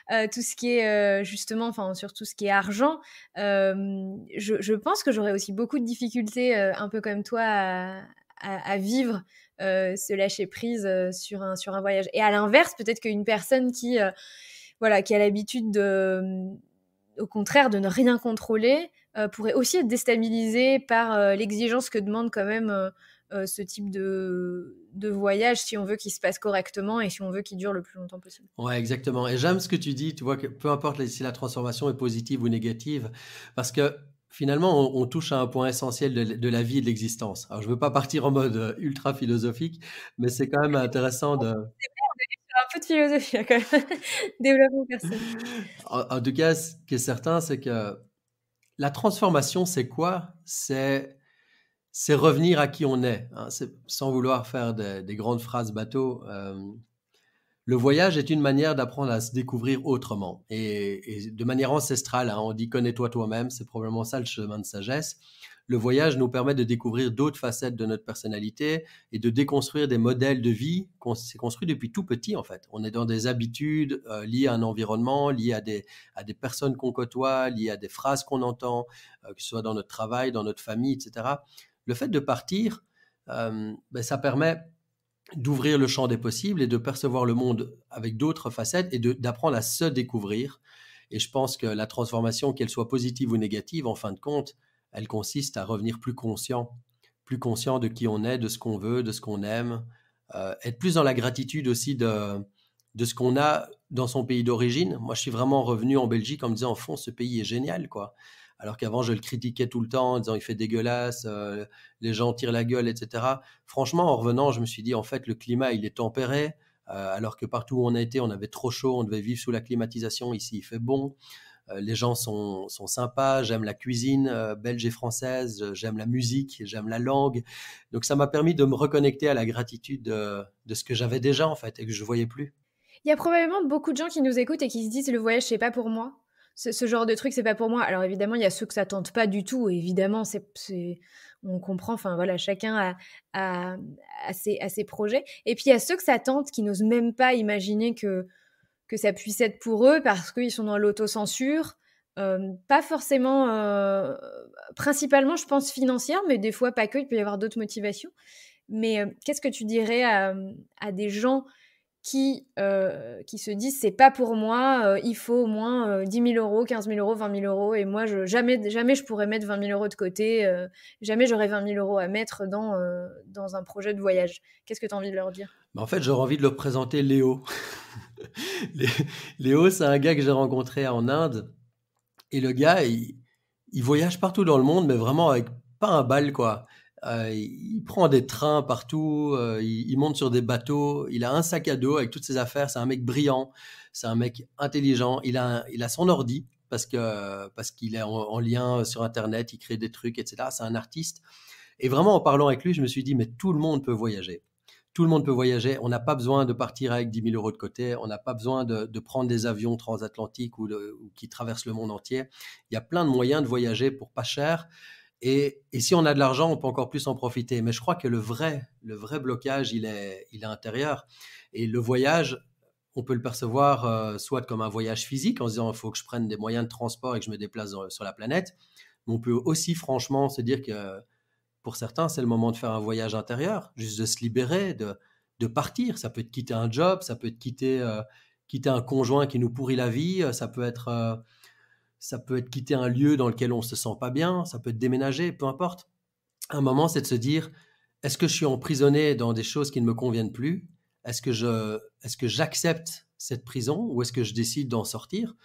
tout ce qui est justement, enfin surtout ce qui est argent, je pense que j'aurais aussi beaucoup de difficultés, un peu comme toi, à vivre se lâcher prise sur un voyage. Et à l'inverse, peut-être qu'une personne voilà, qui a l'habitude au contraire de ne rien contrôler, pourrait aussi être déstabilisée par l'exigence que demande quand même ce type de voyage, si on veut qu'il se passe correctement et si on veut qu'il dure le plus longtemps possible. Ouais, exactement. Et j'aime ce que tu dis, tu vois, que peu importe si la transformation est positive ou négative, parce que finalement, on touche à un point essentiel de la vie et de l'existence. Alors, je ne veux pas partir en mode ultra philosophique, mais c'est quand même intéressant de... Un peu de philosophie, quand même. Développement personnel. En tout cas, ce qui est certain, c'est que la transformation, c'est quoi? c'est revenir à qui on est, hein. Sans vouloir faire des grandes phrases bateau. Le voyage est une manière d'apprendre à se découvrir autrement et de manière ancestrale, hein. On dit connais-toi toi-même, c'est probablement ça le chemin de sagesse. Le voyage nous permet de découvrir d'autres facettes de notre personnalité et de déconstruire des modèles de vie qu'on s'est construits depuis tout petit en fait. On est dans des habitudes liées à un environnement, liées à des personnes qu'on côtoie, liées à des phrases qu'on entend, que ce soit dans notre travail, dans notre famille, etc. Le fait de partir, ça permet d'ouvrir le champ des possibles et de percevoir le monde avec d'autres facettes et d'apprendre à se découvrir. Et je pense que la transformation, qu'elle soit positive ou négative, en fin de compte, elle consiste à revenir plus conscient de qui on est, de ce qu'on veut, de ce qu'on aime, être plus dans la gratitude aussi de ce qu'on a dans son pays d'origine. Moi, je suis vraiment revenu en Belgique en me disant, au fond, ce pays est génial, quoi. Alors qu'avant, je le critiquais tout le temps en disant, il fait dégueulasse, les gens tirent la gueule, etc. Franchement, en revenant, je me suis dit, en fait, le climat, il est tempéré, alors que partout où on a été, on avait trop chaud, on devait vivre sous la climatisation. Ici, il fait bon. Les gens sont sympas, j'aime la cuisine belge et française, j'aime la musique, j'aime la langue. Donc, ça m'a permis de me reconnecter à la gratitude de ce que j'avais déjà, en fait, et que je ne voyais plus. Il y a probablement beaucoup de gens qui nous écoutent et qui se disent le voyage c'est pas pour moi. Ce genre de truc c'est pas pour moi. Alors évidemment il y a ceux que ça tente pas du tout. Et évidemment on comprend. Enfin voilà, chacun a ses projets. Et puis il y a ceux que ça tente qui n'osent même pas imaginer que ça puisse être pour eux parce qu'ils sont dans l'autocensure. Pas forcément, principalement je pense financière, mais des fois pas que. Il peut y avoir d'autres motivations. Mais qu'est-ce que tu dirais à des gens qui se disent c'est pas pour moi, il faut au moins 10 000 euros, 15 000 euros, 20 000 euros et moi jamais je pourrais mettre 20 000 euros de côté, jamais j'aurais 20 000 euros à mettre dans un projet de voyage. Qu'est-ce que tu as envie de leur dire? En fait, j'aurais envie de leur présenter Léo. Léo, c'est un gars que j'ai rencontré en Inde et le gars, il voyage partout dans le monde, mais vraiment avec pas un bal, quoi. Il prend des trains partout, il monte sur des bateaux, il a un sac à dos avec toutes ses affaires, c'est un mec brillant, c'est un mec intelligent, il a son ordi parce qu'il est en lien sur Internet, il crée des trucs, etc. C'est un artiste. Et vraiment, en parlant avec lui, je me suis dit, mais tout le monde peut voyager. Tout le monde peut voyager. On n'a pas besoin de partir avec 10 000 euros de côté. On n'a pas besoin de prendre des avions transatlantiques ou qui traversent le monde entier. Il y a plein de moyens de voyager pour pas cher. Et si on a de l'argent, on peut encore plus en profiter. Mais je crois que le vrai blocage, il est intérieur. Et le voyage, on peut le percevoir soit comme un voyage physique, en se disant il faut que je prenne des moyens de transport et que je me déplace sur la planète. Mais on peut aussi franchement se dire que pour certains, c'est le moment de faire un voyage intérieur, juste de se libérer, de partir. Ça peut être quitter un job, ça peut être quitter un conjoint qui nous pourrit la vie, ça peut être quitter un lieu dans lequel on ne se sent pas bien, ça peut être déménager, peu importe. Un moment, c'est de se dire, est-ce que je suis emprisonné dans des choses qui ne me conviennent plus? Est-ce que j'accepte cette prison ou est-ce que je décide d'en sortir?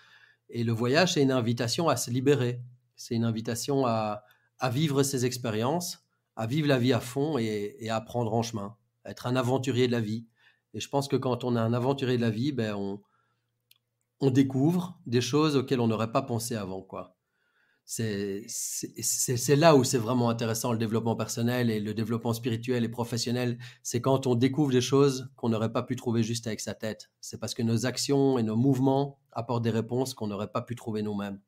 Et le voyage, c'est une invitation à se libérer. C'est une invitation à vivre ses expériences, à vivre la vie à fond et à prendre en chemin, à être un aventurier de la vie. Et je pense que quand on est un aventurier de la vie, on découvre des choses auxquelles on n'aurait pas pensé avant, quoi. C'est là où c'est vraiment intéressant, le développement personnel et le développement spirituel et professionnel. C'est quand on découvre des choses qu'on n'aurait pas pu trouver juste avec sa tête. C'est parce que nos actions et nos mouvements apportent des réponses qu'on n'aurait pas pu trouver nous-mêmes.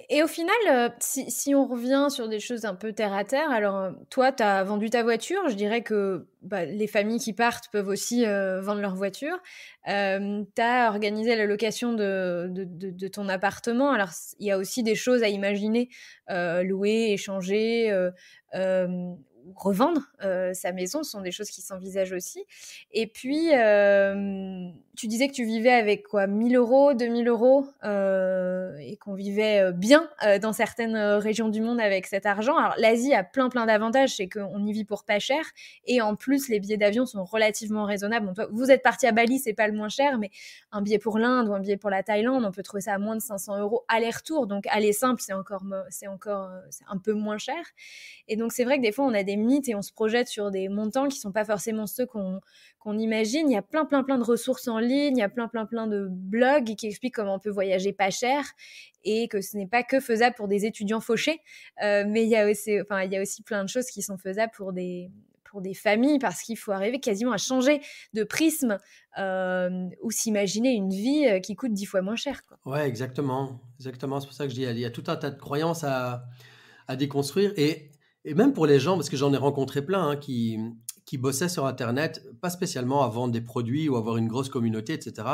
Et au final, si on revient sur des choses un peu terre à terre, alors toi, tu as vendu ta voiture. Je dirais que les familles qui partent peuvent aussi vendre leur voiture. Tu as organisé la location de ton appartement. Alors, il y a aussi des choses à imaginer, louer, échanger, revendre sa maison. Ce sont des choses qui s'envisagent aussi. Et puis, tu disais que tu vivais avec quoi, 1 000 euros, 2 000 euros et qu'on vivait bien dans certaines régions du monde avec cet argent. Alors, l'Asie a plein d'avantages, c'est qu'on y vit pour pas cher et en plus, les billets d'avion sont relativement raisonnables. Donc, vous êtes parti à Bali, c'est pas le moins cher, mais un billet pour l'Inde ou un billet pour la Thaïlande, on peut trouver ça à moins de 500 euros aller-retour. Donc, aller simple, c'est un peu moins cher. Et donc, c'est vrai que des fois, on a des des mythes et on se projette sur des montants qui sont pas forcément ceux qu'on imagine. Il y a plein de ressources en ligne, il y a plein de blogs qui expliquent comment on peut voyager pas cher et que ce n'est pas que faisable pour des étudiants fauchés, mais il y a aussi plein de choses qui sont faisables pour des familles, parce qu'il faut arriver quasiment à changer de prisme ou s'imaginer une vie qui coûte 10 fois moins cher, quoi. Ouais, exactement. Exactement. C'est pour ça que je dis, il y a tout un tas de croyances à déconstruire. Et même pour les gens, parce que j'en ai rencontré plein qui bossaient sur Internet, pas spécialement à vendre des produits ou avoir une grosse communauté, etc.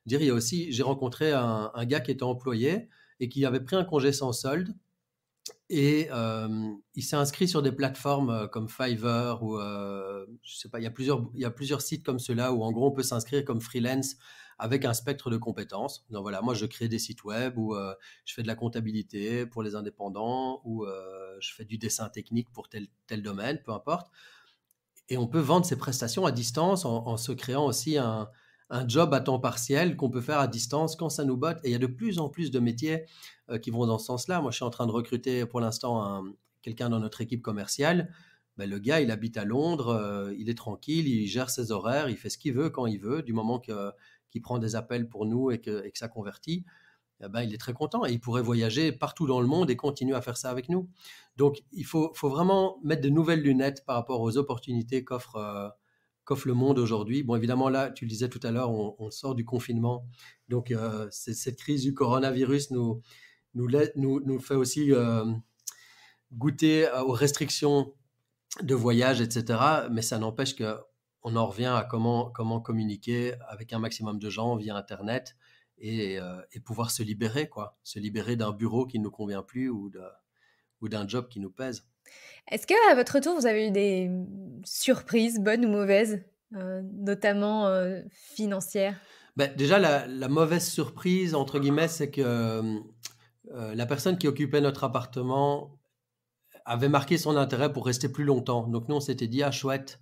Dire, il y a aussi, j'ai rencontré un gars qui était employé et qui avait pris un congé sans solde. Et il s'est inscrit sur des plateformes comme Fiverr ou je sais pas, il y a plusieurs sites comme ceux-là où en gros on peut s'inscrire comme freelance avec un spectre de compétences. Donc voilà, moi je crée des sites web où je fais de la comptabilité pour les indépendants ou je fais du dessin technique pour tel domaine, peu importe. Et on peut vendre ses prestations à distance en se créant aussi un job à temps partiel qu'on peut faire à distance quand ça nous botte. Et il y a de plus en plus de métiers qui vont dans ce sens-là. Moi, je suis en train de recruter pour l'instant quelqu'un dans notre équipe commerciale. Ben, le gars, il habite à Londres, il est tranquille, il gère ses horaires, il fait ce qu'il veut quand il veut, du moment qu'il prend des appels pour nous et que ça convertit. Eh ben, il est très content et il pourrait voyager partout dans le monde et continuer à faire ça avec nous. Donc, il faut vraiment mettre de nouvelles lunettes par rapport aux opportunités qu'offre le monde aujourd'hui. Bon, évidemment, là, tu le disais tout à l'heure, on sort du confinement. Donc, cette crise du coronavirus nous fait aussi goûter aux restrictions de voyage, etc. Mais ça n'empêche qu'on en revient à comment communiquer avec un maximum de gens via Internet et pouvoir se libérer, quoi. Se libérer d'un bureau qui ne nous convient plus ou d'un job qui nous pèse. Est-ce qu'à votre retour, vous avez eu des surprises, bonnes ou mauvaises, notamment financières? Ben, déjà, la mauvaise surprise, entre guillemets, c'est que la personne qui occupait notre appartement avait marqué son intérêt pour rester plus longtemps. Donc nous, on s'était dit, ah chouette,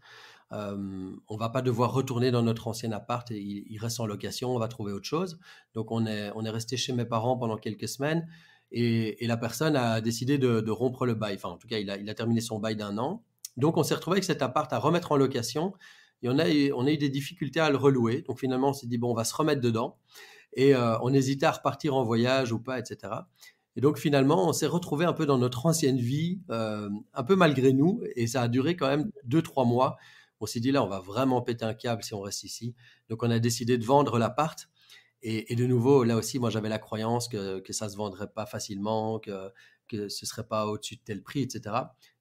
on va pas devoir retourner dans notre ancien appart et il reste en location, on va trouver autre chose. Donc on est resté chez mes parents pendant quelques semaines et la personne a décidé de rompre le bail. Enfin, en tout cas, il a terminé son bail d'1 an. Donc on s'est retrouvé avec cet appart à remettre en location et on a eu des difficultés à le relouer. Donc finalement, on s'est dit, bon, on va se remettre dedans et on hésitait à repartir en voyage ou pas, etc. Et donc finalement, on s'est retrouvé un peu dans notre ancienne vie, un peu malgré nous, et ça a duré quand même 2-3 mois. On s'est dit là, on va vraiment péter un câble si on reste ici. Donc on a décidé de vendre l'appart. Et de nouveau, là aussi, moi j'avais la croyance que ça se vendrait pas facilement, que ce serait pas au-dessus de tel prix, etc.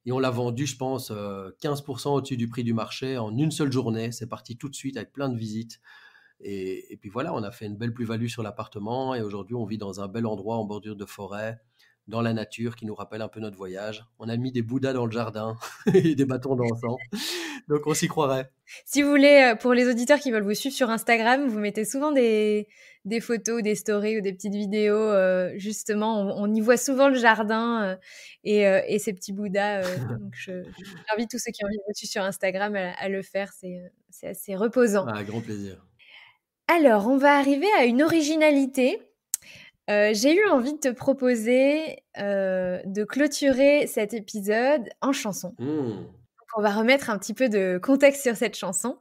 Et on l'a vendu, je pense, 15% au-dessus du prix du marché en une seule journée. C'est parti tout de suite avec plein de visites. Et puis voilà, on a fait une belle plus-value sur l'appartement et aujourd'hui, on vit dans un bel endroit en bordure de forêt, dans la nature qui nous rappelle un peu notre voyage. On a mis des bouddhas dans le jardin et des bâtons d'encens, donc on s'y croirait. Si vous voulez, pour les auditeurs qui veulent vous suivre sur Instagram, vous mettez souvent des photos, des stories ou des petites vidéos. Justement, on y voit souvent le jardin et ces petits bouddhas. Donc, j'invite tous ceux qui ont envie de vous suivre sur Instagram à le faire. C'est assez reposant. Ah, grand plaisir. Alors, on va arriver à une originalité. J'ai eu envie de te proposer de clôturer cet épisode en chanson. On va remettre un petit peu de contexte sur cette chanson.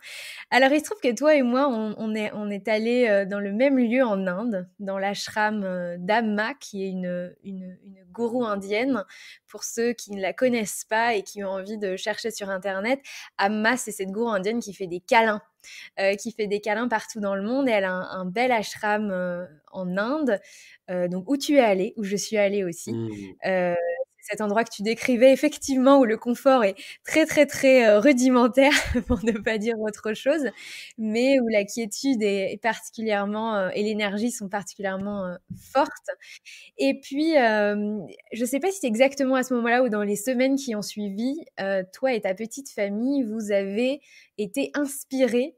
Alors, il se trouve que toi et moi, on est allés dans le même lieu en Inde, dans l'ashram d'Amma, qui est une gourou indienne. Pour ceux qui ne la connaissent pas et qui ont envie de chercher sur Internet, Amma, c'est cette gourou indienne qui fait des câlins. Qui fait des câlins partout dans le monde et elle a un bel ashram en Inde, donc où tu es allée, où je suis allée aussi. C'est cet endroit que tu décrivais effectivement où le confort est très très très rudimentaire pour ne pas dire autre chose, mais où la quiétude est particulièrement et l'énergie sont particulièrement fortes. Et puis, je ne sais pas si c'est exactement à ce moment-là ou dans les semaines qui ont suivi, toi et ta petite famille, vous avez été inspirés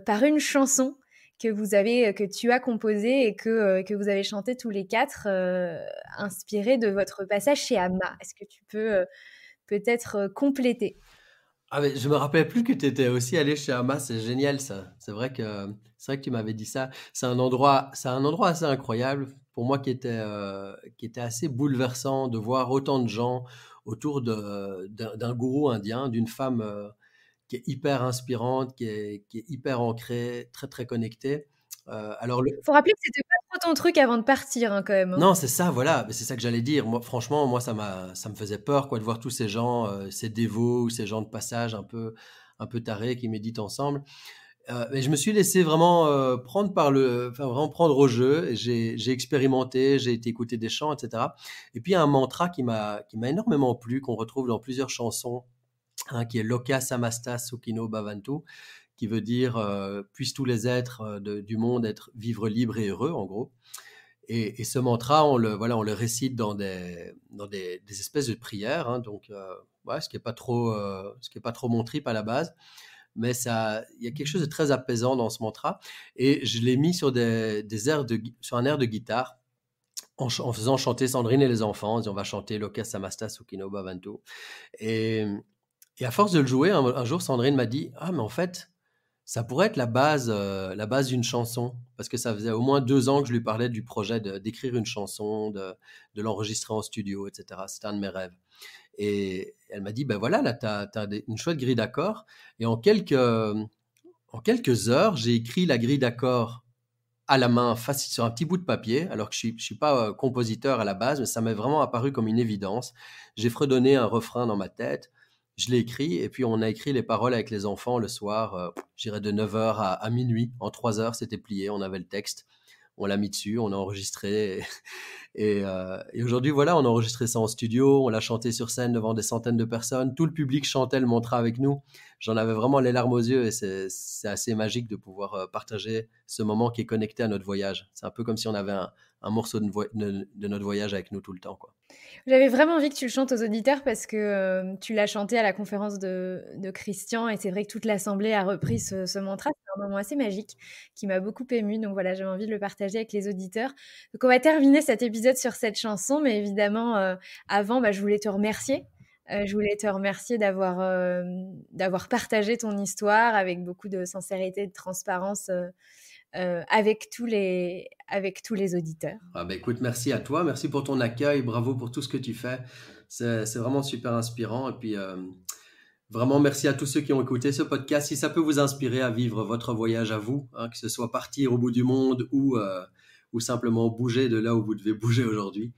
par une chanson que tu as composée et que vous avez chantée tous les quatre, inspirée de votre passage chez Amma. Est-ce que tu peux peut-être compléter? Ah mais je me rappelais plus que tu étais aussi allé chez Amma, c'est génial ça. C'est vrai que tu m'avais dit ça. C'est un endroit assez incroyable pour moi qui était assez bouleversant de voir autant de gens, autour d'un gourou indien, d'une femme qui est hyper inspirante, qui est hyper ancrée, très, très connectée. Faut rappeler que c'était pas trop ton truc avant de partir, hein, quand même, hein. Non, c'est ça, voilà, mais c'est ça que j'allais dire. Moi, franchement, moi, ça me faisait peur, quoi, de voir tous ces gens, ces dévots ou ces gens de passage un peu tarés qui méditent ensemble. Mais je me suis laissé vraiment vraiment prendre au jeu. Et j'ai expérimenté, j'ai été écouter des chants, etc. Et puis il y a un mantra qui m'a énormément plu, qu'on retrouve dans plusieurs chansons, hein, qui est Loka Samasta Sukhino Bhavantu, qui veut dire puissent tous les êtres du monde vivre libres et heureux, en gros. Et ce mantra, on le récite dans des espèces de prières, hein, donc ce qui est pas trop mon trip à la base, mais il y a quelque chose de très apaisant dans ce mantra. Et je l'ai mis sur sur un air de guitare, en faisant chanter Sandrine et les enfants, en disant on va chanter Loka Samasta Sukhino Bhavantu. Et à force de le jouer, un jour Sandrine m'a dit mais en fait ça pourrait être la base d'une chanson, parce que ça faisait au moins 2 ans que je lui parlais du projet d'écrire une chanson, de l'enregistrer en studio, etc. C'était un de mes rêves. Et elle m'a dit, ben voilà, là, tu as une chouette grille d'accords. Et en quelques heures, j'ai écrit la grille d'accords à la main, sur un petit bout de papier, alors que je suis pas compositeur à la base, mais ça m'est vraiment apparu comme une évidence. J'ai fredonné un refrain dans ma tête. Je l'ai écrit, et puis on a écrit les paroles avec les enfants le soir, je dirais de 9h à minuit. En 3 heures, c'était plié, on avait le texte, on l'a mis dessus, on a enregistré. Et aujourd'hui, voilà, on a enregistré ça en studio, on l'a chanté sur scène devant des centaines de personnes. Tout le public chantait le mantra avec nous. J'en avais vraiment les larmes aux yeux, et c'est assez magique de pouvoir partager ce moment qui est connecté à notre voyage. C'est un peu comme si on avait un morceau de notre voyage avec nous tout le temps, quoi. J'avais vraiment envie que tu le chantes aux auditeurs parce que tu l'as chanté à la conférence de Christian, et c'est vrai que toute l'assemblée a repris ce mantra. C'est un moment assez magique qui m'a beaucoup émue. Donc voilà, j'avais envie de le partager avec les auditeurs. Donc on va terminer cet épisode sur cette chanson, mais évidemment, avant, je voulais te remercier. Je voulais te remercier d'avoir partagé ton histoire avec beaucoup de sincérité et de transparence avec tous les auditeurs. Écoute, merci à toi, merci pour ton accueil, bravo pour tout ce que tu fais. C'est vraiment super inspirant. Et puis vraiment merci à tous ceux qui ont écouté ce podcast. Si ça peut vous inspirer à vivre votre voyage à vous, hein, que ce soit partir au bout du monde ou simplement bouger de là où vous devez bouger aujourd'hui,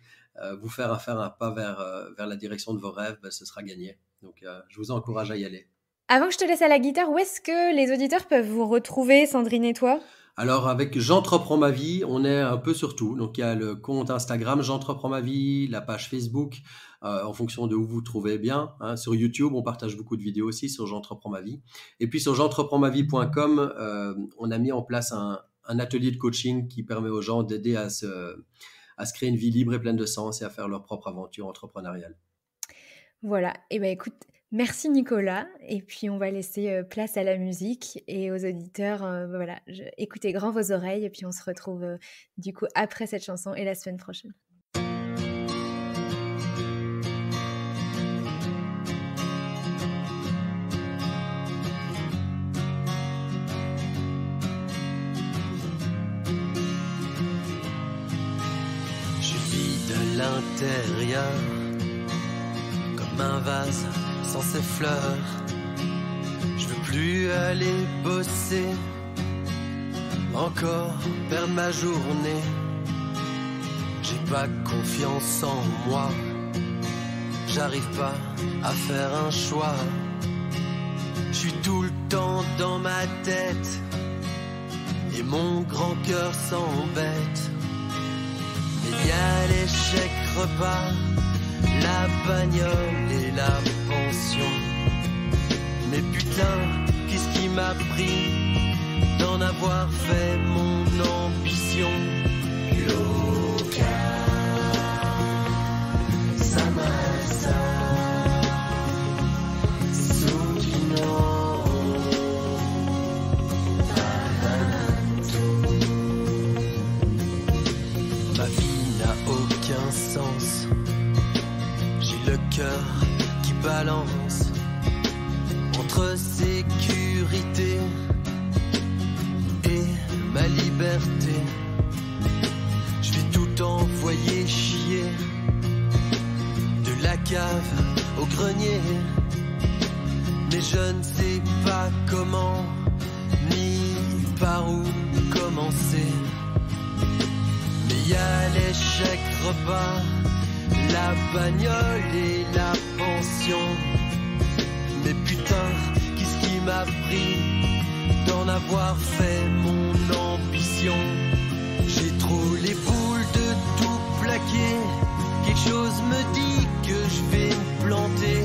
vous faire un pas vers la direction de vos rêves, ce sera gagné. Donc je vous encourage à y aller. Avant que je te laisse à la guitare, où est-ce que les auditeurs peuvent vous retrouver, Sandrine et toi ? Alors avec J'entreprends ma vie, on est un peu sur tout. Donc il y a le compte Instagram J'entreprends ma vie, la page Facebook, en fonction de où vous trouvez bien, hein. Sur YouTube, on partage beaucoup de vidéos aussi sur J'entreprends ma vie. Et puis sur j'entreprendmavie.com, on a mis en place un atelier de coaching qui permet aux gens d'aider à se créer une vie libre et pleine de sens et à faire leur propre aventure entrepreneuriale. Voilà, et écoute, merci Nicolas, et puis on va laisser place à la musique et aux auditeurs. Écoutez grand vos oreilles, et puis on se retrouve du coup après cette chanson et la semaine prochaine. Je vis de l'intérieur comme un vase sans ses fleurs. Je veux plus aller bosser, encore perdre ma journée. J'ai pas confiance en moi, j'arrive pas à faire un choix. Je suis tout le temps dans ma tête et mon grand cœur s'embête. Mais y a les chèques repas, la bagnole et la pension. Mais putain, qu'est-ce qui m'a pris d'en avoir fait mon ambition? Loka Samasta Sukhino Bhavantu. Ma vie n'a aucun sens, le cœur qui balance entre sécurité et ma liberté. Je vais tout envoyer chier, de la cave au grenier. Mais je ne sais pas comment, ni par où commencer. Mais y a les chèques repas, la bagnole et la pension. Mais putain, qu'est-ce qui m'a pris d'en avoir fait mon ambition? J'ai trop les boules de tout plaquer. Quelque chose me dit que je vais me planter.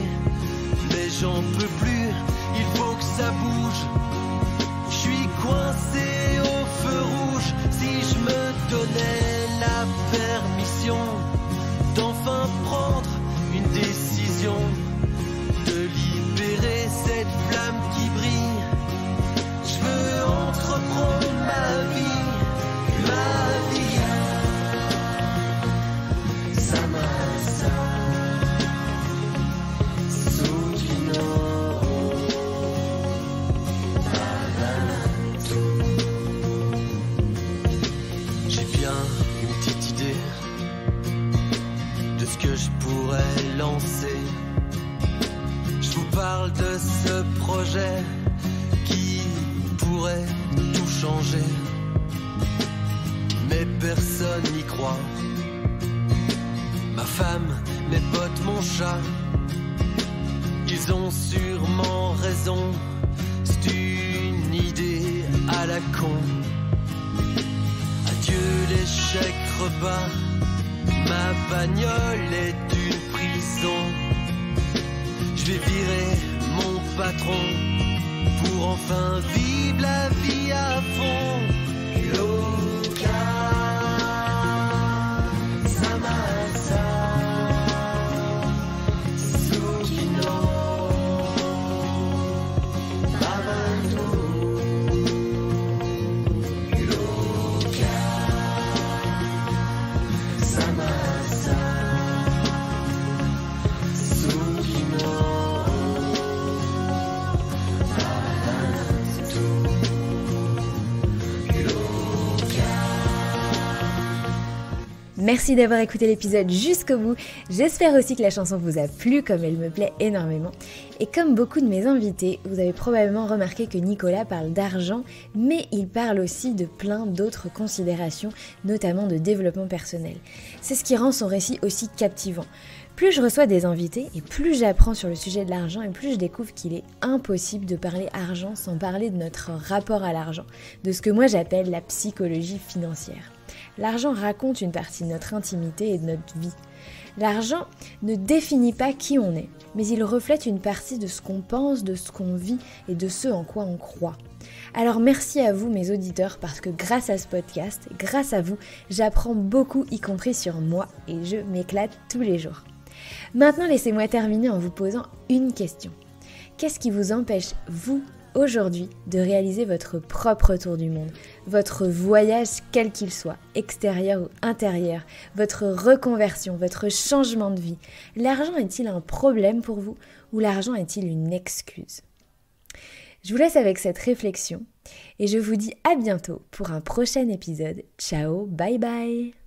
Mais j'en peux plus, il faut que ça bouge. Je suis coincé au feu rouge. Si je me donnais la permission d'enfin prendre une décision, de libérer cette flamme qui brille. Je veux entreprendre ma vie, ma vie. Samasa, Sugino, Taranto. J'ai bien une petite idée de ce que je pourrais lancer. Je vous parle de ce projet qui pourrait tout changer. Mais personne n'y croit. Ma femme, mes potes, mon chat, ils ont sûrement raison. C'est une idée à la con. Adieu les chèques repas, ma bagnole est une prison. Je vais virer mon patron pour enfin vivre la vie à fond. Loca, Samasa, Sugino, Taranto. Loca, Samasa, Sugino. Merci d'avoir écouté l'épisode jusqu'au bout. J'espère aussi que la chanson vous a plu comme elle me plaît énormément. Et comme beaucoup de mes invités, vous avez probablement remarqué que Nicolas parle d'argent, mais il parle aussi de plein d'autres considérations, notamment de développement personnel. C'est ce qui rend son récit aussi captivant. Plus je reçois des invités et plus j'apprends sur le sujet de l'argent et plus je découvre qu'il est impossible de parler argent sans parler de notre rapport à l'argent, de ce que moi j'appelle la psychologie financière. L'argent raconte une partie de notre intimité et de notre vie. L'argent ne définit pas qui on est, mais il reflète une partie de ce qu'on pense, de ce qu'on vit et de ce en quoi on croit. Alors merci à vous mes auditeurs parce que grâce à ce podcast, grâce à vous, j'apprends beaucoup y compris sur moi et je m'éclate tous les jours. Maintenant laissez-moi terminer en vous posant une question. Qu'est-ce qui vous empêche, vous, aujourd'hui, de réaliser votre propre tour du monde, votre voyage quel qu'il soit, extérieur ou intérieur, votre reconversion, votre changement de vie? L'argent est-il un problème pour vous ou l'argent est-il une excuse? Je vous laisse avec cette réflexion et je vous dis à bientôt pour un prochain épisode. Ciao, bye bye!